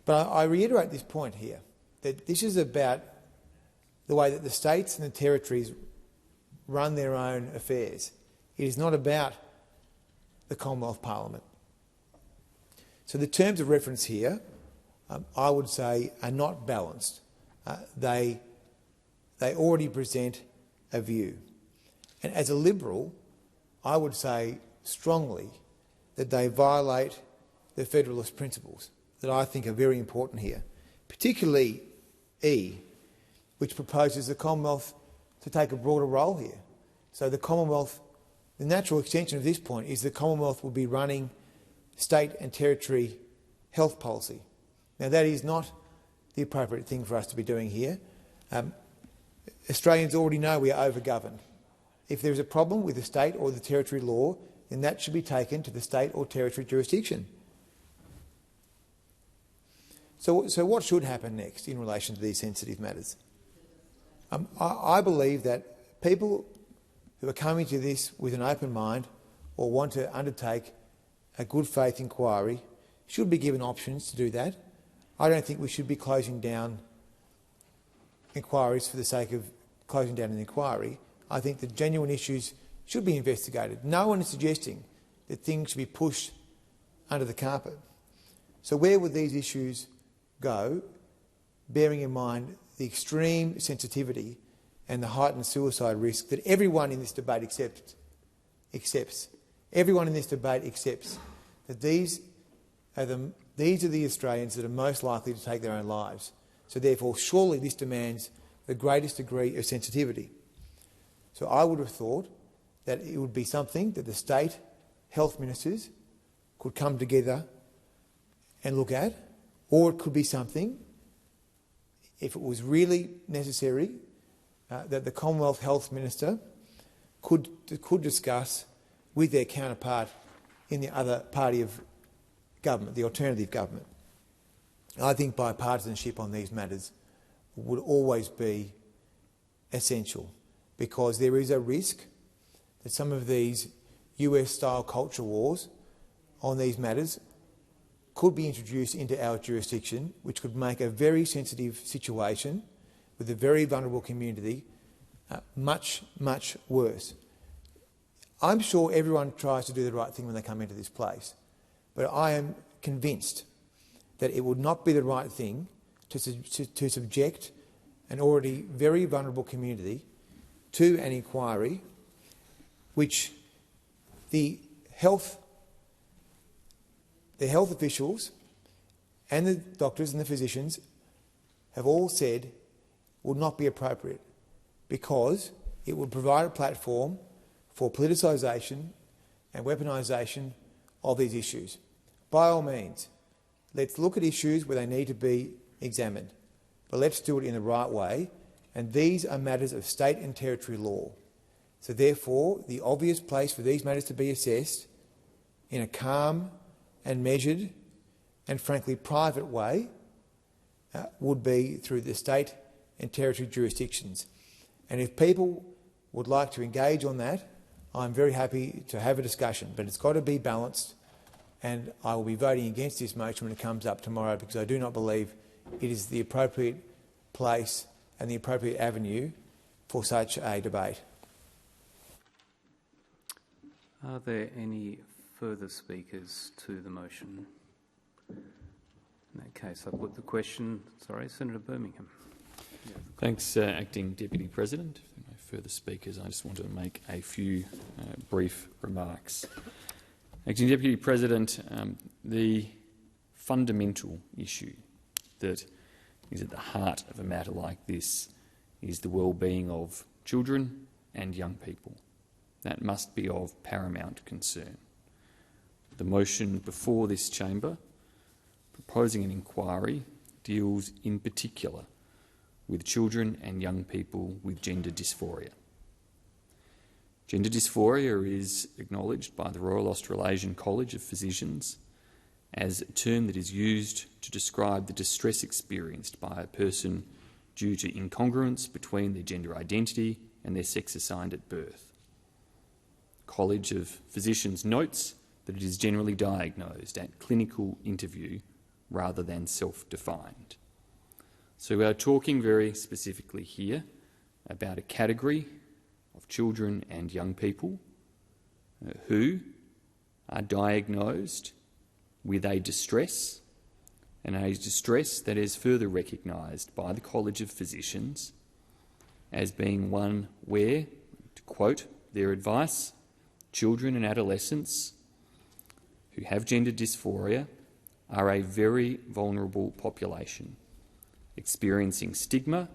But I reiterate this point here, that this is about the way that the states and the territories run their own affairs. It is not about the Commonwealth Parliament. So the terms of reference here, I would say, are not balanced. They already present a view. And as a Liberal, I would say strongly that they violate the federalist principles. that I think are very important here, particularly E, which proposes the Commonwealth to take a broader role here. So the Commonwealth, the natural extension of this point is the Commonwealth will be running state and territory health policy. Now, that is not the appropriate thing for us to be doing here. Australians already know we are over-governed. If there is a problem with the state or the territory law, then that should be taken to the state or territory jurisdiction. So what should happen next in relation to these sensitive matters? I believe that people who are coming to this with an open mind or want to undertake a good faith inquiry should be given options to do that. I don't think we should be closing down inquiries for the sake of closing down an inquiry. I think the genuine issues should be investigated. No one is suggesting that things should be pushed under the carpet. So where would these issues go, bearing in mind the extreme sensitivity and the heightened suicide risk that everyone in this debate accepts? Everyone in this debate accepts that these are the Australians that are most likely to take their own lives. So therefore, surely this demands the greatest degree of sensitivity. So I would have thought that it would be something that the state health ministers could come together and look at, or it could be something, if it was really necessary, that the Commonwealth Health Minister could discuss with their counterpart in the other party of government, the alternative government. I think bipartisanship on these matters would always be essential, because there is a risk that some of these US-style culture wars on these matters could be introduced into our jurisdiction, which could make a very sensitive situation with a very vulnerable community much, much worse. I'm sure everyone tries to do the right thing when they come into this place, but I am convinced that it would not be the right thing to subject an already very vulnerable community to an inquiry which the health officials and the doctors and the physicians have all said would not be appropriate, because it would provide a platform for politicisation and weaponisation of these issues. By all means, let's look at issues where they need to be examined, but let's do it in the right way, and these are matters of state and territory law. So therefore, the obvious place for these matters to be assessed in a calm and measured and frankly private way would be through the state and territory jurisdictions. And if people would like to engage on that, I'm very happy to have a discussion, but it's got to be balanced, and I will be voting against this motion when it comes up tomorrow, because I do not believe it is the appropriate place and the appropriate avenue for such a debate. Are there any further speakers to the motion? In that case, I put the question. Sorry, Senator Birmingham. Thanks, Acting Deputy President. No further speakers. I just want to make a few brief remarks. Acting Deputy President, the fundamental issue that is at the heart of a matter like this is the well-being of children and young people. That must be of paramount concern. The motion before this chamber, proposing an inquiry, deals in particular with children and young people with gender dysphoria. Gender dysphoria is acknowledged by the Royal Australasian College of Physicians as a term that is used to describe the distress experienced by a person due to incongruence between their gender identity and their sex assigned at birth. The College of Physicians notes that it is generally diagnosed at clinical interview rather than self-defined. So we are talking very specifically here about a category of children and young people who are diagnosed with a distress, and a distress that is further recognised by the College of Physicians as being one where, to quote their advice, children and adolescents who have gender dysphoria are a very vulnerable population, experiencing stigma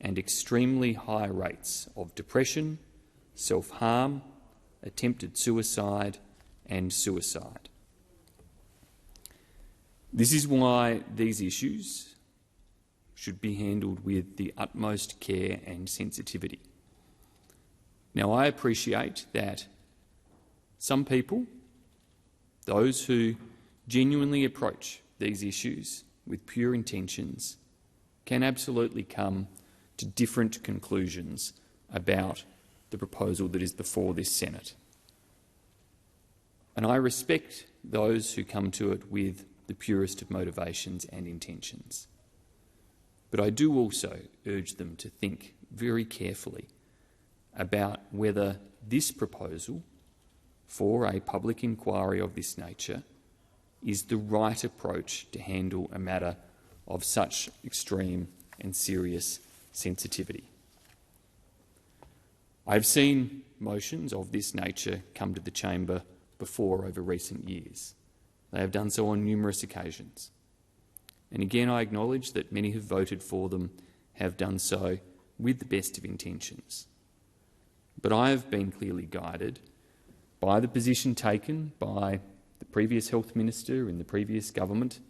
and extremely high rates of depression, self-harm, attempted suicide and suicide. This is why these issues should be handled with the utmost care and sensitivity. Now, I appreciate that some people, those who genuinely approach these issues with pure intentions, can absolutely come to different conclusions about the proposal that is before this Senate. And I respect those who come to it with the purest of motivations and intentions. But I do also urge them to think very carefully about whether this proposal for a public inquiry of this nature is the right approach to handle a matter of such extreme and serious sensitivity. I've seen motions of this nature come to the chamber before over recent years. They have done so on numerous occasions. And again, I acknowledge that many who voted for them have done so with the best of intentions. But I have been clearly guided by the position taken by the previous Health Minister in the previous government,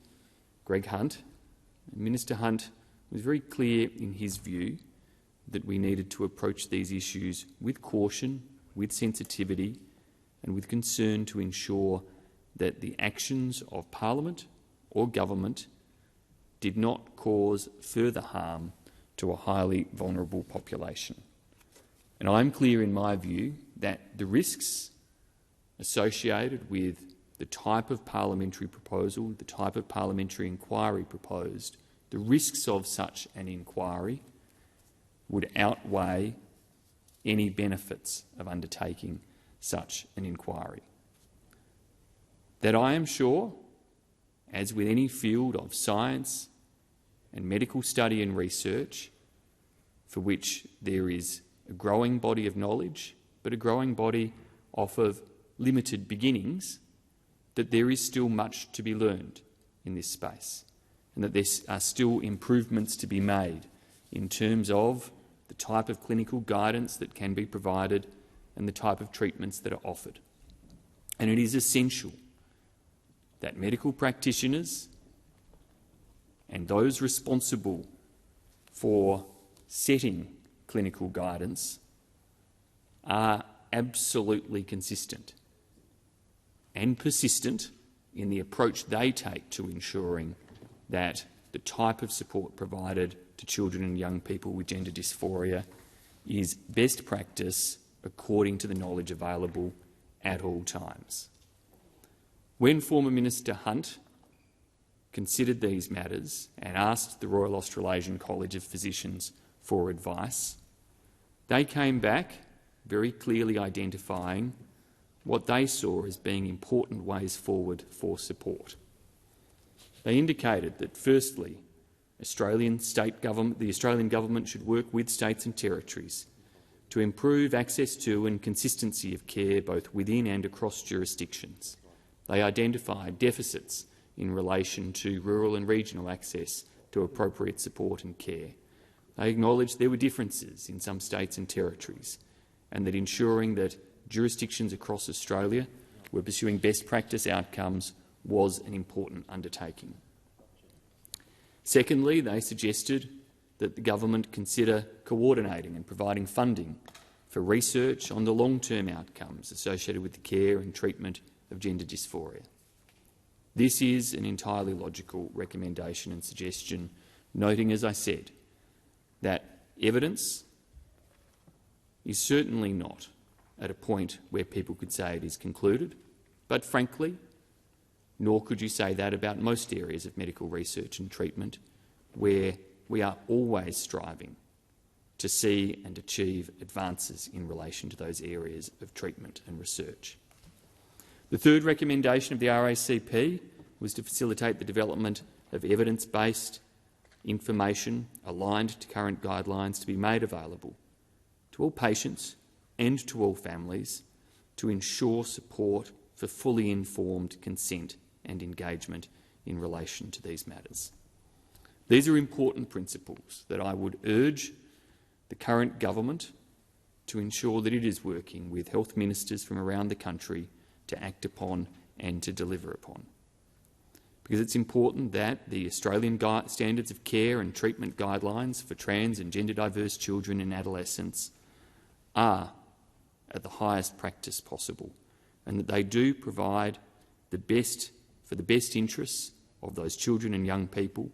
Greg Hunt. Minister Hunt was very clear in his view that we needed to approach these issues with caution, with sensitivity and with concern to ensure that the actions of Parliament or government did not cause further harm to a highly vulnerable population. And I'm clear in my view that the risks associated with the type of parliamentary proposal, the type of parliamentary inquiry proposed, the risks of such an inquiry would outweigh any benefits of undertaking such an inquiry. That I am sure, as with any field of science and medical study and research, for which there is a growing body of knowledge, but a growing body off of limited beginnings, that there is still much to be learned in this space, and that there are still improvements to be made in terms of the type of clinical guidance that can be provided and the type of treatments that are offered. And it is essential that medical practitioners and those responsible for setting clinical guidance are absolutely consistent and persistent in the approach they take to ensuring that the type of support provided to children and young people with gender dysphoria is best practice according to the knowledge available at all times. When former Minister Hunt considered these matters and asked the Royal Australasian College of Physicians for advice, they came back very clearly identifying what they saw as being important ways forward for support. They indicated that, firstly, the Australian government should work with states and territories to improve access to and consistency of care both within and across jurisdictions. They identified deficits in relation to rural and regional access to appropriate support and care. They acknowledged there were differences in some states and territories, and that ensuring that jurisdictions across Australia were pursuing best practice outcomes was an important undertaking. Secondly, they suggested that the government consider coordinating and providing funding for research on the long-term outcomes associated with the care and treatment of gender dysphoria. This is an entirely logical recommendation and suggestion, noting, as I said, that evidence is certainly not at a point where people could say it is concluded, but frankly, nor could you say that about most areas of medical research and treatment, where we are always striving to see and achieve advances in relation to those areas of treatment and research. The third recommendation of the RACP was to facilitate the development of evidence-based information aligned to current guidelines to be made available to all patients and to all families to ensure support for fully informed consent and engagement in relation to these matters. These are important principles that I would urge the current government to ensure that it is working with health ministers from around the country to act upon and to deliver upon. Because it's important that the Australian standards of care and treatment guidelines for trans and gender diverse children and adolescents are at the highest practice possible, and that they do provide the best for the best interests of those children and young people,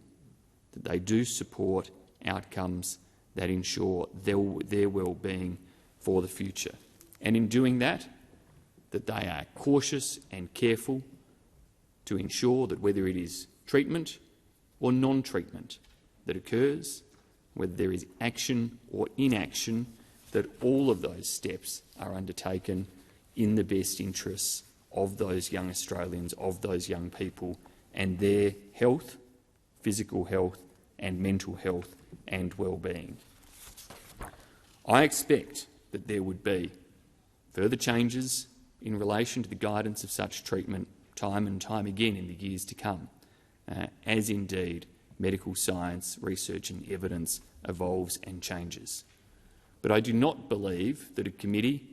that they do support outcomes that ensure their well-being for the future. And in doing that, that they are cautious and careful to ensure that whether it is treatment or non-treatment that occurs, whether there is action or inaction, that all of those steps are undertaken in the best interests of those young Australians, of those young people, and their health, physical health and mental health and well-being. I expect that there would be further changes in relation to the guidance of such treatment time and time again in the years to come, as indeed medical science, research and evidence evolves and changes. But I do not believe that a committee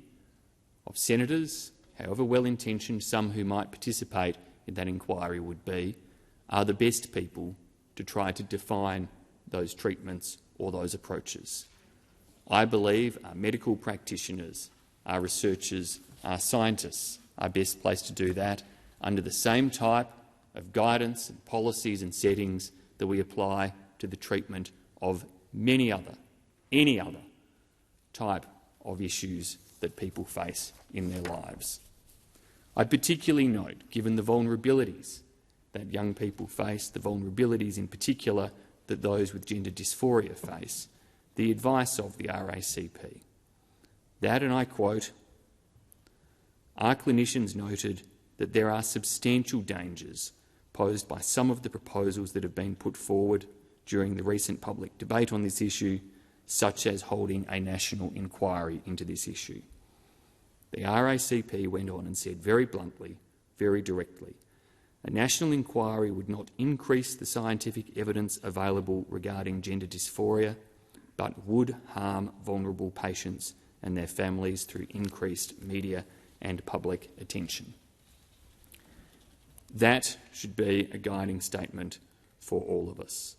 of senators, however well-intentioned some who might participate in that inquiry would be, are the best people to try to define those treatments or those approaches. I believe our medical practitioners, our researchers, our scientists are best placed to do that under the same type of guidance and policies and settings that we apply to the treatment of any other type of issues that people face in their lives. I particularly note, given the vulnerabilities that young people face, the vulnerabilities in particular that those with gender dysphoria face, the advice of the RACP. That, and I quote, "Our clinicians noted that there are substantial dangers posed by some of the proposals that have been put forward during the recent public debate on this issue, such as holding a national inquiry into this issue." The RACP went on and said very bluntly, very directly, a national inquiry would not increase the scientific evidence available regarding gender dysphoria, but would harm vulnerable patients and their families through increased media and public attention. That should be a guiding statement for all of us.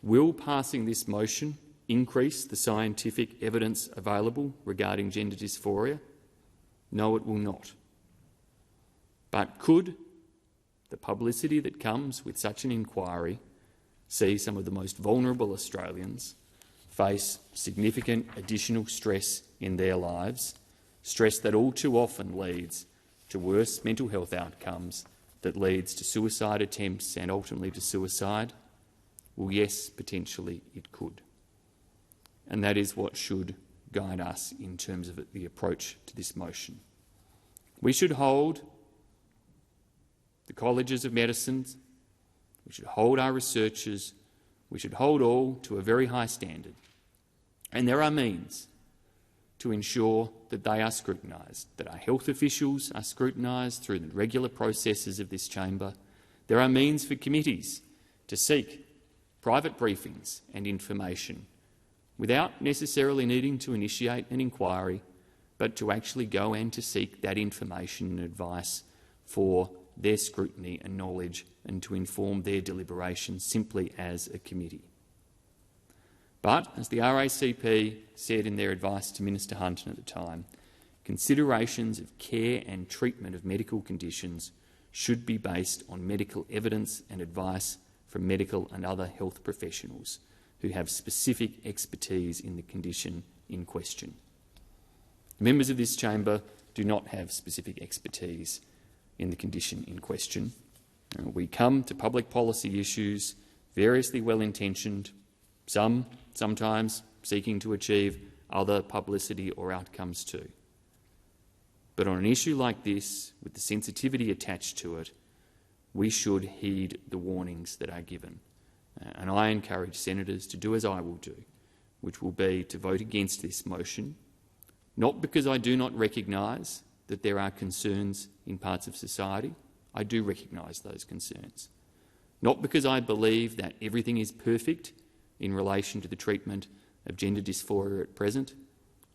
Will passing this motion increase the scientific evidence available regarding gender dysphoria? No, it will not. But could the publicity that comes with such an inquiry see some of the most vulnerable Australians face significant additional stress in their lives, stress that all too often leads to worse mental health outcomes, that leads to suicide attempts and ultimately to suicide? Well, yes, potentially it could. And that is what should guide us in terms of the approach to this motion. We should hold the colleges of medicine, we should hold our researchers, we should hold all to a very high standard. And there are means to ensure that they are scrutinised, that our health officials are scrutinised through the regular processes of this chamber. There are means for committees to seek private briefings and information without necessarily needing to initiate an inquiry, but to actually go and to seek that information and advice for their scrutiny and knowledge and to inform their deliberations simply as a committee. But, as the RACP said in their advice to Minister Hunton at the time, considerations of care and treatment of medical conditions should be based on medical evidence and advice from medical and other health professionals who have specific expertise in the condition in question. Members of this chamber do not have specific expertise in the condition in question. We come to public policy issues variously well-intentioned, sometimes seeking to achieve other publicity or outcomes too. But on an issue like this, with the sensitivity attached to it, we should heed the warnings that are given. And I encourage senators to do as I will do, which will be to vote against this motion, not because I do not recognise that there are concerns in parts of society. I do recognise those concerns. Not because I believe that everything is perfect in relation to the treatment of gender dysphoria at present.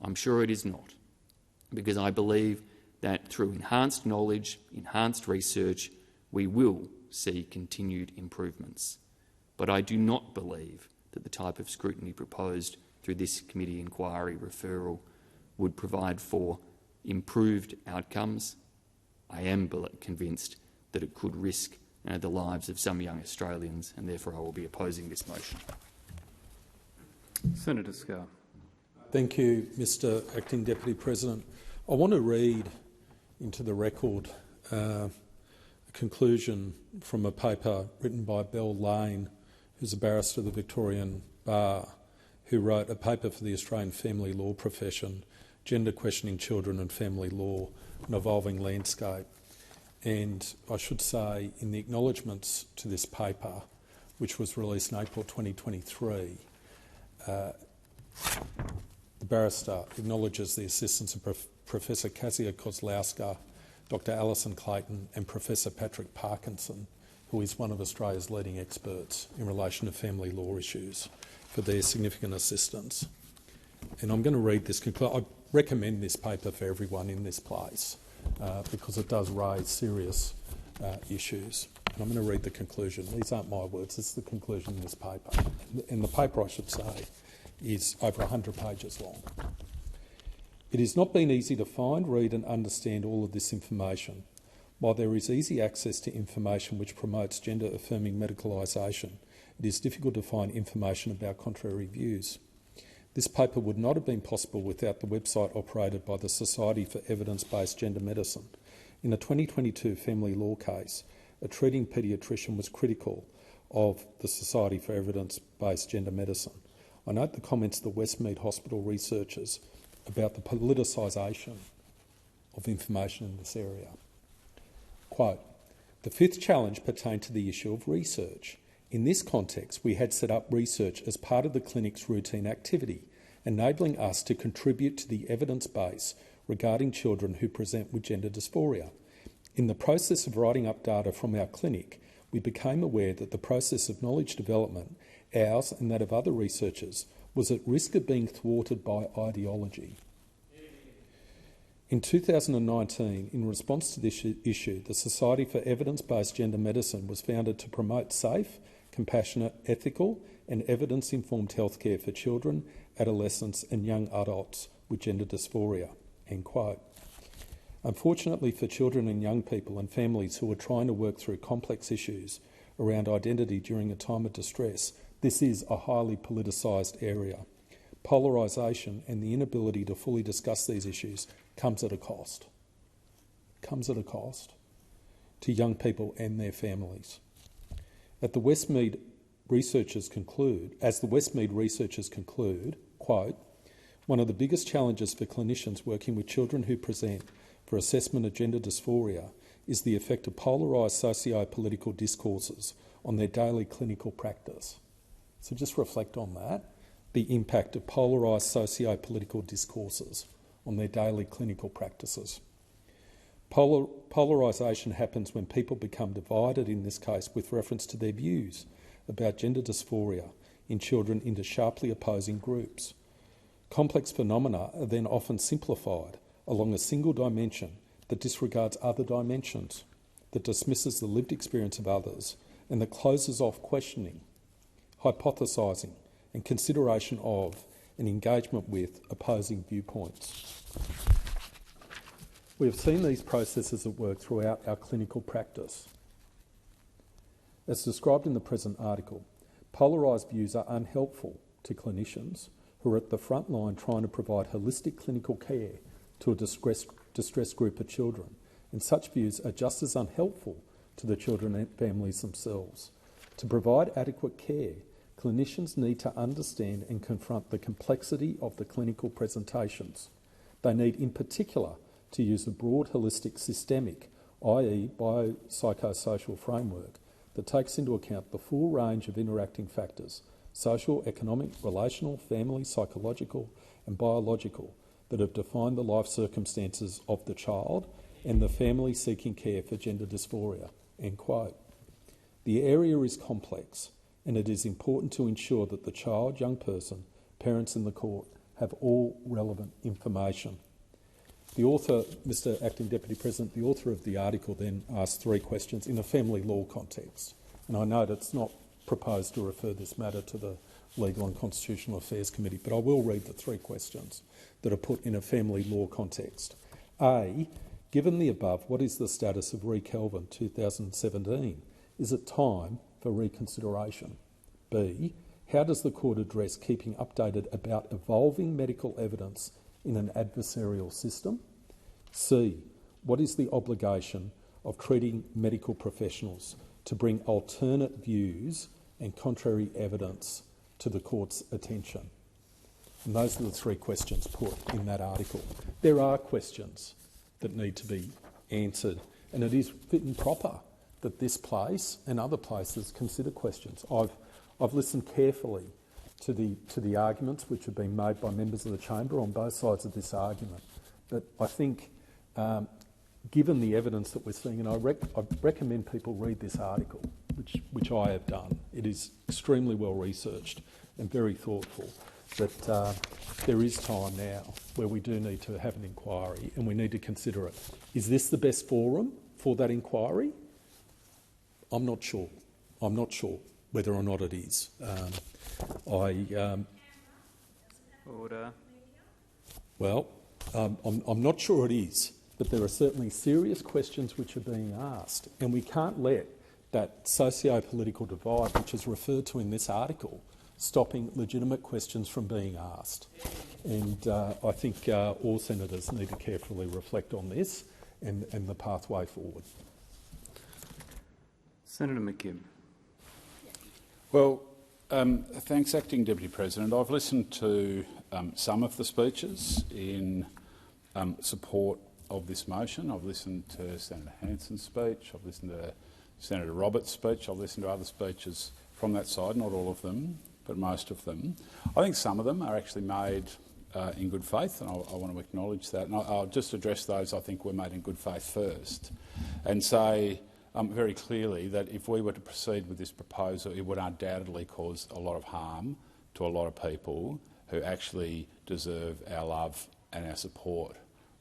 I'm sure it is not. Because I believe that through enhanced knowledge, enhanced research, we will see continued improvements. But I do not believe that the type of scrutiny proposed through this committee inquiry referral would provide for improved outcomes. I am convinced that it could risk the lives of some young Australians, and therefore I will be opposing this motion. Senator Scarr. Thank you, Mr Acting Deputy President. I want to read into the record a conclusion from a paper written by Belle Lane, who's a barrister of the Victorian Bar, who wrote a paper for the Australian family law profession, Gender Questioning Children and Family Law, an Evolving Landscape. And I should say, in the acknowledgements to this paper, which was released in April 2023, the barrister acknowledges the assistance of Professor Kasia Kozlowska, Dr Alison Clayton and Professor Patrick Parkinson, who is one of Australia's leading experts in relation to family law issues, for their significant assistance. And I'm going to read this conclusion. I recommend this paper for everyone in this place because it does raise serious issues. And I'm going to read the conclusion. These aren't my words, this is the conclusion in this paper. And the paper, I should say, is over 100 pages long. It has not been easy to find, read and understand all of this information. While there is easy access to information which promotes gender-affirming medicalisation, it is difficult to find information about contrary views. This paper would not have been possible without the website operated by the Society for Evidence-Based Gender Medicine. In a 2022 family law case, a treating paediatrician was critical of the Society for Evidence-Based Gender Medicine. I note the comments of the Westmead Hospital researchers about the politicisation of information in this area. Quote, "The fifth challenge pertained to the issue of research. In this context, we had set up research as part of the clinic's routine activity, enabling us to contribute to the evidence base regarding children who present with gender dysphoria. In the process of writing up data from our clinic, we became aware that the process of knowledge development, ours and that of other researchers, was at risk of being thwarted by ideology. In 2019, in response to this issue, the Society for Evidence-Based Gender Medicine was founded to promote safe, compassionate, ethical and evidence-informed healthcare for children, adolescents and young adults with gender dysphoria." End quote. Unfortunately for children and young people and families who are trying to work through complex issues around identity during a time of distress, this is a highly politicised area. Polarisation and the inability to fully discuss these issues comes at a cost. Comes at a cost to young people and their families. As the Westmead researchers conclude, quote, "One of the biggest challenges for clinicians working with children who present for assessment of gender dysphoria is the effect of polarised socio-political discourses on their daily clinical practice." So just reflect on that, the impact of polarised socio-political discourses on their daily clinical practices. Polarisation happens when people become divided, in this case with reference to their views about gender dysphoria in children, into sharply opposing groups. Complex phenomena are then often simplified along a single dimension that disregards other dimensions, that dismisses the lived experience of others, and that closes off questioning, hypothesising and consideration of and engagement with opposing viewpoints. We have seen these processes at work throughout our clinical practice. As described in the present article, polarised views are unhelpful to clinicians who are at the front line trying to provide holistic clinical care to a distressed group of children, and such views are just as unhelpful to the children and families themselves. To provide adequate care, clinicians need to understand and confront the complexity of the clinical presentations. They need, in particular, to use a broad, holistic, systemic, i.e. biopsychosocial framework that takes into account the full range of interacting factors, social, economic, relational, family, psychological and biological, that have defined the life circumstances of the child and the family seeking care for gender dysphoria." End quote. The area is complex, and it is important to ensure that the child, young person, parents and the court have all relevant information. The author, Mr Acting Deputy President, the author of the article then asked 3 questions in a family law context. And I note it's not proposed to refer this matter to the Legal and Constitutional Affairs Committee, but I will read the 3 questions that are put in a family law context. A, given the above, what is the status of Re Kelvin 2017? Is it time for reconsideration? B, how does the court address keeping updated about evolving medical evidence in an adversarial system? C, what is the obligation of treating medical professionals to bring alternate views and contrary evidence to the court's attention? And those are the 3 questions put in that article. There are questions that need to be answered, and it is fit and proper that this place and other places consider questions. I've listened carefully to the arguments which have been made by members of the chamber on both sides of this argument. But I think, given the evidence that we're seeing, and I recommend people read this article, which I have done. It is extremely well researched and very thoughtful. That there is time now where we do need to have an inquiry, and we need to consider it. Is this the best forum for that inquiry? I'm not sure. I'm not sure whether or not it is. Order. Well, I'm not sure it is, but there are certainly serious questions which are being asked, and we can't let that socio-political divide, which is referred to in this article, stopping legitimate questions from being asked. And I think all senators need to carefully reflect on this and the pathway forward. Senator McKim. Well, thanks, Acting Deputy President. I've listened to some of the speeches in support of this motion. I've listened to Senator Hanson's speech, I've listened to Senator Roberts' speech, I've listened to other speeches from that side, not all of them, but most of them. I think some of them are actually made in good faith, and I want to acknowledge that. And I'll just address those I think were made in good faith first, and say very clearly that if we were to proceed with this proposal, it would undoubtedly cause a lot of harm to a lot of people who actually deserve our love and our support,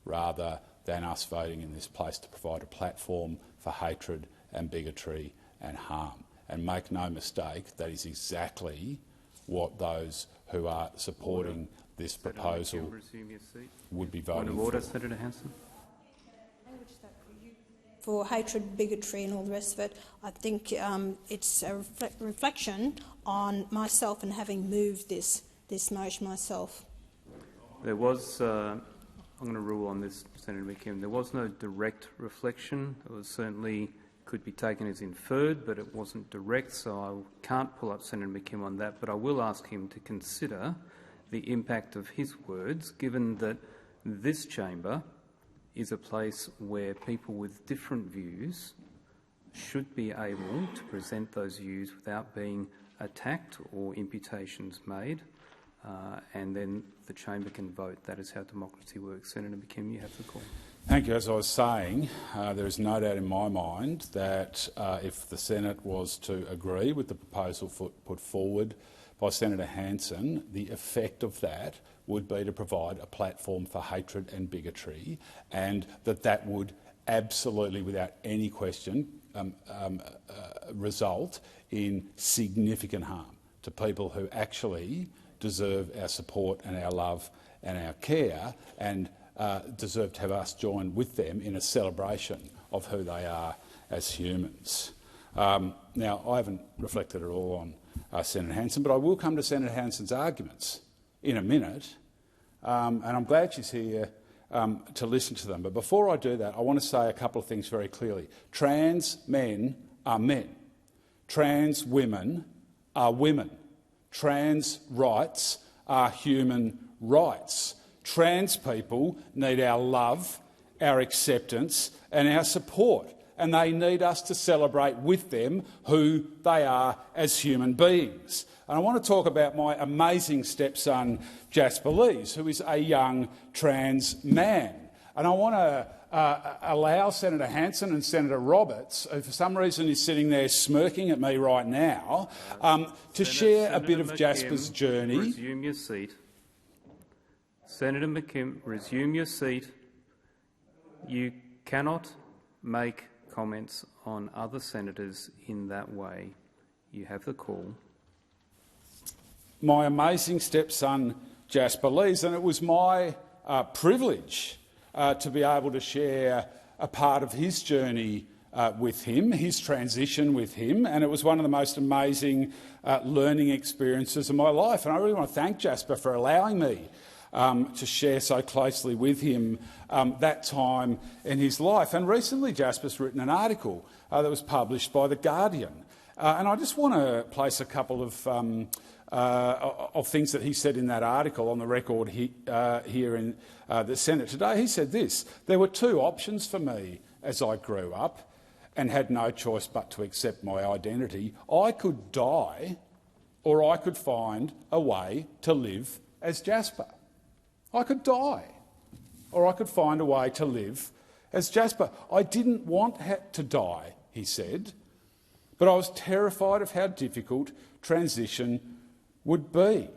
rather than us voting in this place to provide a platform for hatred and bigotry and harm. And make no mistake, that is exactly what those who are supporting this proposal would be voting for. Senator Hanson. For hatred, bigotry and all the rest of it, I think it's a reflection on myself and having moved this motion myself. There was, I'm going to rule on this, Senator McKim, there was no direct reflection. It was certainly could be taken as inferred, but it wasn't direct, so I can't pull up Senator McKim on that, but I will ask him to consider the impact of his words, given that this chamber is a place where people with different views should be able to present those views without being attacked or imputations made, and then the chamber can vote. That is how democracy works. Senator McKim, you have the call. Thank you. As I was saying, there is no doubt in my mind that if the Senate was to agree with the proposal put forward by Senator Hanson, the effect of that would be to provide a platform for hatred and bigotry, and that would absolutely, without any question, result in significant harm to people who actually deserve our support and our love and our care, and deserve to have us join with them in a celebration of who they are as humans. Now, I haven't reflected at all on Senator Hanson, but I will come to Senator Hanson's arguments in a minute, and I'm glad she's here to listen to them. But before I do that, I want to say a couple of things very clearly. Trans men are men. Trans women are women. Trans rights are human rights. Trans people need our love, our acceptance and our support, and they need us to celebrate with them who they are as human beings. And I want to talk about my amazing stepson, Jasper Lees, who is a young trans man. And I want to allow Senator Hanson and Senator Roberts, who for some reason is sitting there smirking at me right now, to share a bit of Jasper's journey. Resume your seat. Senator McKim, resume your seat. You cannot make comments on other senators in that way. You have the call. My amazing stepson Jasper Lees, and it was my privilege to be able to share a part of his journey with him, his transition with him, and it was one of the most amazing learning experiences of my life. And I really want to thank Jasper for allowing me to share so closely with him that time in his life. And recently Jasper's written an article that was published by The Guardian. And I just want to place a couple of things that he said in that article on the record here in the Senate today. He said this: "There were two options for me as I grew up and had no choice but to accept my identity. I could die or I could find a way to live as Jasper. I could die or I could find a way to live as Jasper. I didn't want to die," he said, "but I was terrified of how difficult transition would be.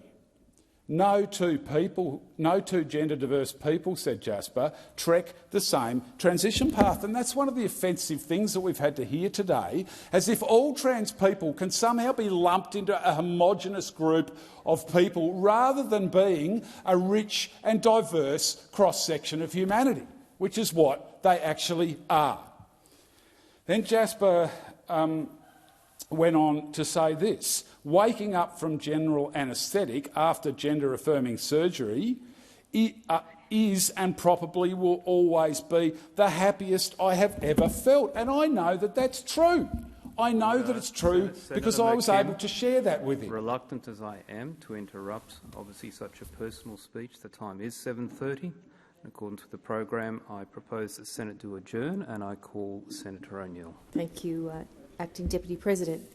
No two gender-diverse people," said Jasper, "trek the same transition path." And that's one of the offensive things that we've had to hear today, as if all trans people can somehow be lumped into a homogenous group of people rather than being a rich and diverse cross-section of humanity, which is what they actually are. Then Jasper went on to say this: "Waking up from general anaesthetic after gender-affirming surgery is and probably will always be the happiest I have ever felt." And I know that that's true. I know that it's true because I was able to share that with him. Reluctant as I am to interrupt, obviously, such a personal speech, the time is 7:30. According to the program, I propose that the Senate do adjourn, and I call Senator O'Neill. Thank you, Acting Deputy President.